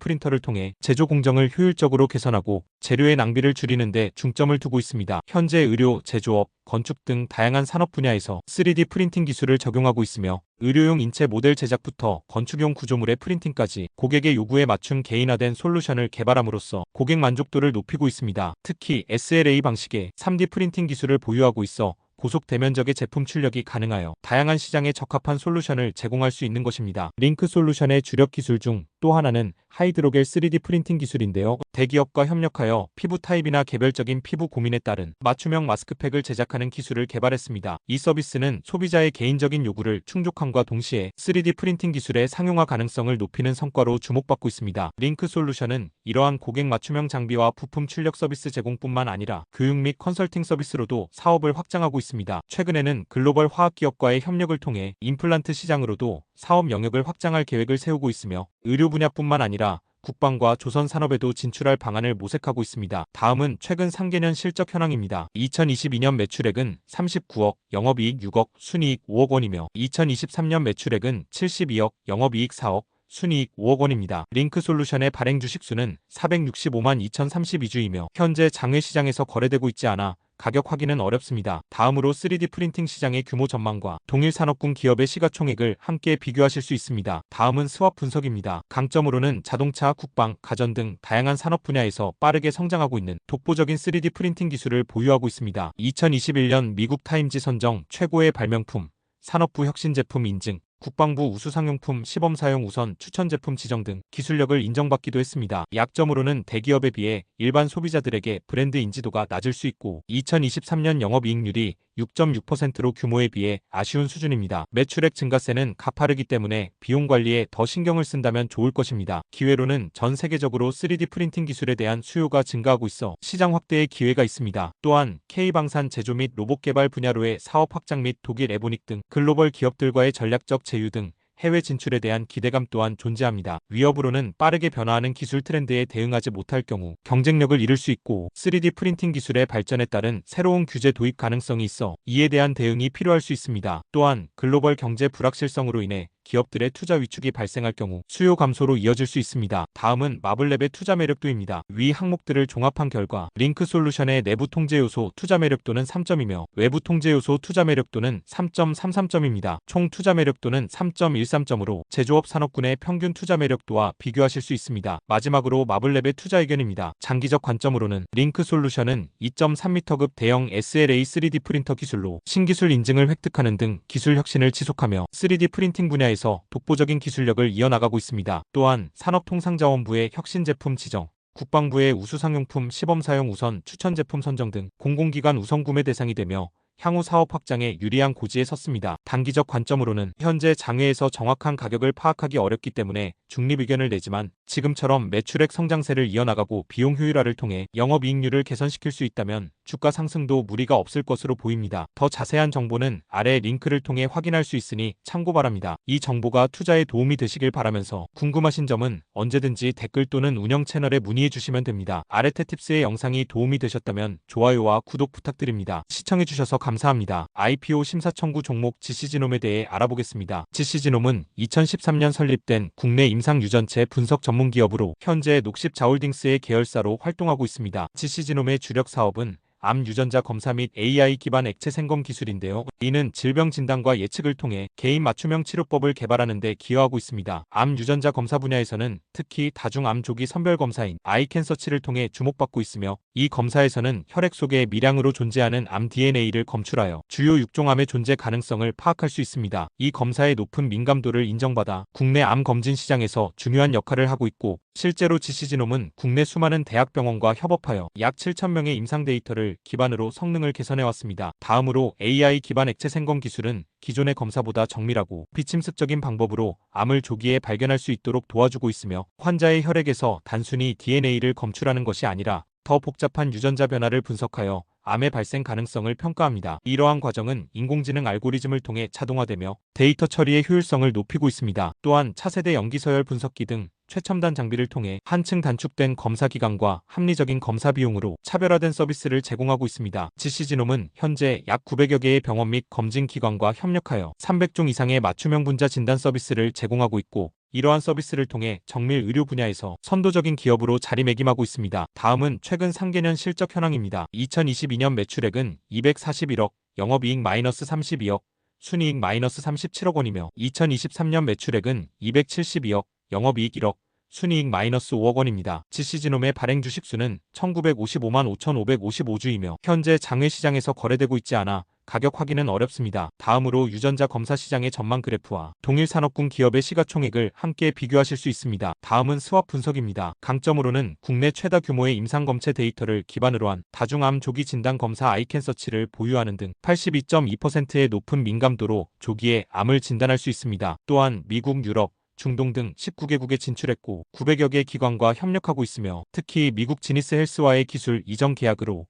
프린터를 통해 제조 공정을 효율적으로 개선하고 재료의 낭비를 줄이는 데 중점을 두고 있습니다. 현재 의료, 제조업, 건축 등 다양한 산업 분야에서 3D 프린팅 기술을 적용하고 있으며 의료용 인체 모델 제작부터 건축용 구조물의 프린팅까지 고객의 요구에 맞춘 개인화된 솔루션을 개발함으로써 고객 만족도를 높이고 있습니다. 특히 SLA 방식의 3D 프린팅 기술을 보유하고 있어 고속 대면적의 제품 출력이 가능하여 다양한 시장에 적합한 솔루션을 제공할 수 있는 것입니다. 링크 솔루션의 주력 기술 중 또 하나는 하이드로겔 3D 프린팅 기술인데요. 대기업과 협력하여 피부 타입이나 개별적인 피부 고민에 따른 맞춤형 마스크팩을 제작하는 기술을 개발했습니다. 이 서비스는 소비자의 개인적인 요구를 충족함과 동시에 3D 프린팅 기술의 상용화 가능성을 높이는 성과로 주목받고 있습니다. 링크 솔루션은 이러한 고객 맞춤형 장비와 부품 출력 서비스 제공뿐만 아니라 교육 및 컨설팅 서비스로도 사업을 확장하고 있습니다. 최근에는 글로벌 화학기업과의 협력을 통해 임플란트 시장으로도 사업 영역을 확장할 계획을 세우고 있으며 의료 분야뿐만 아니라 국방과 조선 산업에도 진출할 방안을 모색하고 있습니다. 다음은 최근 상계년 실적 현황입니다. 2022년 매출액은 39억, 영업이익 6억, 순이익 5억 원이며 2023년 매출액은 72억, 영업이익 4억, 순이익 5억 원입니다. 링크솔루션의 발행 주식수는 465만 2032주이며 현재 장외시장에서 거래되고 있지 않아 가격 확인은 어렵습니다. 다음으로 3D 프린팅 시장의 규모 전망과 동일 산업군 기업의 시가총액을 함께 비교하실 수 있습니다. 다음은 스왑 분석입니다. 강점으로는 자동차, 국방, 가전 등 다양한 산업 분야에서 빠르게 성장하고 있는 독보적인 3D 프린팅 기술을 보유하고 있습니다. 2021년 미국 타임지 선정 최고의 발명품, 산업부 혁신 제품 인증, 국방부 우수상용품 시범사용 우선 추천 제품 지정 등 기술력을 인정받기도 했습니다. 약점으로는 대기업에 비해 일반 소비자들에게 브랜드 인지도가 낮을 수 있고 2023년 영업이익률이 6.6%로 규모에 비해 아쉬운 수준입니다. 매출액 증가세는 가파르기 때문에 비용 관리에 더 신경을 쓴다면 좋을 것입니다. 기회로는 전 세계적으로 3D 프린팅 기술에 대한 수요가 증가하고 있어 시장 확대의 기회가 있습니다. 또한 K방산 제조 및 로봇 개발 분야로의 사업 확장 및 독일 에보닉 등 글로벌 기업들과의 전략적 제휴 등 해외 진출에 대한 기대감 또한 존재합니다. 위협으로는 빠르게 변화하는 기술 트렌드에 대응하지 못할 경우 경쟁력을 잃을 수 있고 3D 프린팅 기술의 발전에 따른 새로운 규제 도입 가능성이 있어 이에 대한 대응이 필요할 수 있습니다. 또한 글로벌 경제 불확실성으로 인해 기업들의 투자 위축이 발생할 경우 수요 감소로 이어질 수 있습니다. 다음은 마블랩의 투자 매력도입니다. 위 항목들을 종합한 결과 링크 솔루션의 내부 통제 요소 투자 매력도는 3점이며 외부 통제 요소 투자 매력도는 3.33점입니다. 총 투자 매력도는 3.13점으로 제조업 산업군의 평균 투자 매력도와 비교하실 수 있습니다. 마지막으로 마블랩의 투자 의견입니다. 장기적 관점으로는 링크 솔루션은 2.3m급 대형 SLA 3D 프린터 기술로 신기술 인증을 획득하는 등 기술 혁신을 지속하며 3D 프린팅 분야에서 독보적인 기술력을 이어나가고 있습니다. 또한 산업통상자원부의 혁신 제품 지정, 국방부의 우수상용품 시범사용 우선 추천 제품 선정 등 공공기관 우선 구매 대상이 되며 향후 사업 확장에 유리한 고지에 섰습니다. 단기적 관점으로는 현재 장외에서 정확한 가격을 파악하기 어렵기 때문에 중립 의견을 내지만 지금처럼 매출액 성장세를 이어나가고 비용 효율화를 통해 영업이익률을 개선시킬 수 있다면 주가 상승도 무리가 없을 것으로 보입니다. 더 자세한 정보는 아래 링크를 통해 확인할 수 있으니 참고 바랍니다. 이 정보가 투자에 도움이 되시길 바라면서 궁금하신 점은 언제든지 댓글 또는 운영 채널에 문의해 주시면 됩니다. 아레테팁스의 영상이 도움이 되셨다면 좋아요와 구독 부탁드립니다. 시청해주셔서 감사합니다. IPO 심사 청구 종목 GC지놈에 대해 알아보겠습니다. GC지놈은 2013년 설립된 국내 임상 유전체 분석 전문 기업으로 현재 녹십자홀딩스의 계열사로 활동하고 있습니다. GC지놈의 주력 사업은 암 유전자 검사 및 AI 기반 액체 생검 기술인데요. 이는 질병 진단과 예측을 통해 개인 맞춤형 치료법을 개발하는 데 기여하고 있습니다. 암 유전자 검사 분야에서는 특히 다중암 조기 선별 검사인 아이캔서치를 통해 주목받고 있으며 이 검사에서는 혈액 속에 미량으로 존재하는 암 DNA를 검출하여 주요 6종 암의 존재 가능성을 파악할 수 있습니다. 이 검사의 높은 민감도를 인정받아 국내 암 검진 시장에서 중요한 역할을 하고 있고 실제로 GC지놈은 국내 수많은 대학병원과 협업하여 약 7,000명의 임상 데이터를 기반으로 성능을 개선해왔습니다. 다음으로 AI 기반 액체 생검 기술은 기존의 검사보다 정밀하고 비침습적인 방법으로 암을 조기에 발견할 수 있도록 도와주고 있으며, 환자의 혈액에서 단순히 DNA를 검출하는 것이 아니라 더 복잡한 유전자 변화를 분석하여 암의 발생 가능성을 평가합니다. 이러한 과정은 인공지능 알고리즘을 통해 자동화되며 데이터 처리의 효율성을 높이고 있습니다. 또한 차세대 염기서열 분석기 등 최첨단 장비를 통해 한층 단축된 검사 기간과 합리적인 검사 비용으로 차별화된 서비스를 제공하고 있습니다. GC지놈은 현재 약 900여 개의 병원 및 검진 기관과 협력하여 300종 이상의 맞춤형 분자 진단 서비스를 제공하고 있고, 이러한 서비스를 통해 정밀 의료 분야에서 선도적인 기업으로 자리매김하고 있습니다. 다음은 최근 상계년 실적 현황입니다. 2022년 매출액은 241억, 영업이익 -32억, 순이익 -37억 원이며 2023년 매출액은 272억, 영업이익 1억, 순이익 -5억 원입니다. GC지놈의 발행 주식수는 1955만 5,555주이며 현재 장외시장에서 거래되고 있지 않아 가격 확인은 어렵습니다. 다음으로 유전자 검사 시장의 전망 그래프와 동일 산업군 기업의 시가총액을 함께 비교하실 수 있습니다. 다음은 스왑 분석입니다. 강점으로는 국내 최다 규모의 임상검체 데이터를 기반으로 한 다중암 조기 진단 검사 아이캔서치를 보유하는 등 82.2%의 높은 민감도로 조기에 암을 진단할 수 있습니다. 또한 미국, 유럽, 중동 등 19개국에 진출했고 900여 개 기관과 협력하고 있으며, 특히 미국 지니스 헬스와의 기술 이전 계약으로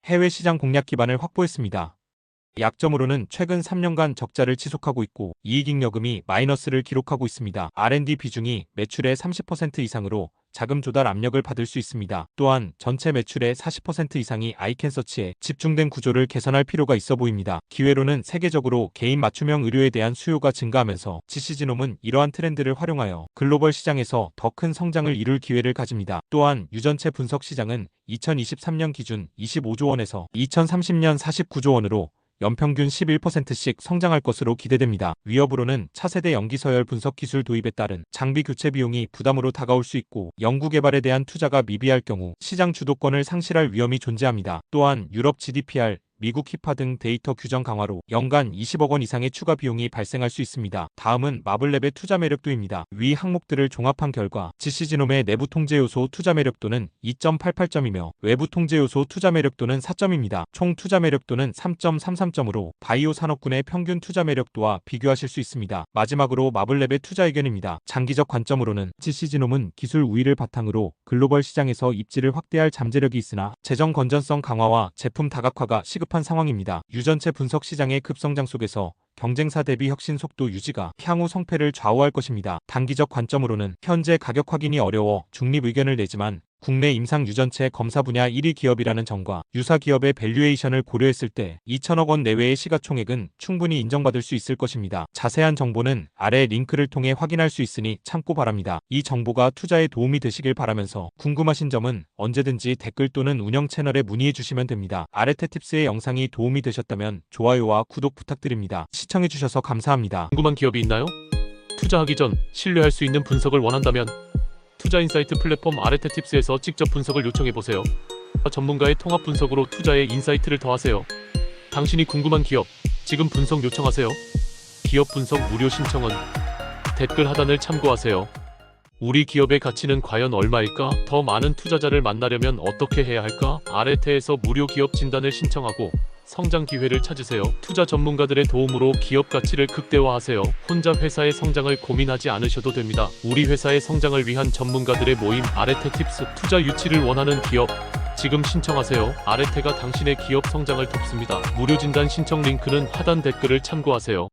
해외 시장 공략 기반을 확보했습니다. 약점으로는 최근 3년간 적자를 지속하고 있고 이익잉여금이 마이너스를 기록하고 있습니다. R&D 비중이 매출의 30% 이상으로 자금 조달 압력을 받을 수 있습니다. 또한 전체 매출의 40% 이상이 아이캔서치에 집중된 구조를 개선할 필요가 있어 보입니다. 기회로는 세계적으로 개인 맞춤형 의료에 대한 수요가 증가하면서 GC지놈은 이러한 트렌드를 활용하여 글로벌 시장에서 더 큰 성장을 이룰 기회를 가집니다. 또한 유전체 분석 시장은 2023년 기준 25조 원에서 2030년 49조 원으로 연평균 11%씩 성장할 것으로 기대됩니다. 위협으로는 차세대 염기서열 분석 기술 도입에 따른 장비 교체 비용이 부담으로 다가올 수 있고, 연구개발에 대한 투자가 미비할 경우 시장 주도권을 상실할 위험이 존재합니다. 또한 유럽 GDPR, 미국 히파 등 데이터 규정 강화로 연간 20억 원 이상의 추가 비용이 발생할 수 있습니다. 다음은 마블랩의 투자 매력도입니다. 위 항목들을 종합한 결과 GC지놈의 내부 통제 요소 투자 매력도는 2.88점이며 외부 통제 요소 투자 매력도는 4점입니다. 총 투자 매력도는 3.33점으로 바이오 산업군의 평균 투자 매력도와 비교하실 수 있습니다. 마지막으로 마블랩의 투자 의견입니다. 장기적 관점으로는 GC지놈은 기술 우위를 바탕으로 글로벌 시장에서 입지를 확대할 잠재력이 있으나 재정 건전성 강화와 제품 다각화가 시급한 상황입니다. 유전체 분석 시장의 급성장 속에서 경쟁사 대비 혁신 속도 유지가 향후 성패를 좌우할 것입니다. 단기적 관점으로는 현재 가격 확인이 어려워 중립 의견을 내지만 국내 임상 유전체 검사 분야 1위 기업이라는 점과 유사 기업의 밸류에이션을 고려했을 때 2천억 원 내외의 시가총액은 충분히 인정받을 수 있을 것입니다. 자세한 정보는 아래 링크를 통해 확인할 수 있으니 참고 바랍니다. 이 정보가 투자에 도움이 되시길 바라면서 궁금하신 점은 언제든지 댓글 또는 운영 채널에 문의해 주시면 됩니다. 아레테팁스의 영상이 도움이 되셨다면 좋아요와 구독 부탁드립니다. 시청해 주셔서 감사합니다. 궁금한 기업이 있나요? 투자하기 전 신뢰할 수 있는 분석을 원한다면 투자인사이트 플랫폼 아레테팁스에서 직접 분석을 요청해보세요. 전문가의 통합 분석으로 투자에 인사이트를 더하세요. 당신이 궁금한 기업, 지금 분석 요청하세요. 기업 분석 무료 신청은 댓글 하단을 참고하세요. 우리 기업의 가치는 과연 얼마일까? 더 많은 투자자를 만나려면 어떻게 해야 할까? 아레테에서 무료 기업 진단을 신청하고 성장 기회를 찾으세요. 투자 전문가들의 도움으로 기업 가치를 극대화하세요. 혼자 회사의 성장을 고민하지 않으셔도 됩니다. 우리 회사의 성장을 위한 전문가들의 모임 아레테팁스. 투자 유치를 원하는 기업, 지금 신청하세요. 아레테가 당신의 기업 성장을 돕습니다. 무료 진단 신청 링크는 하단 댓글을 참고하세요.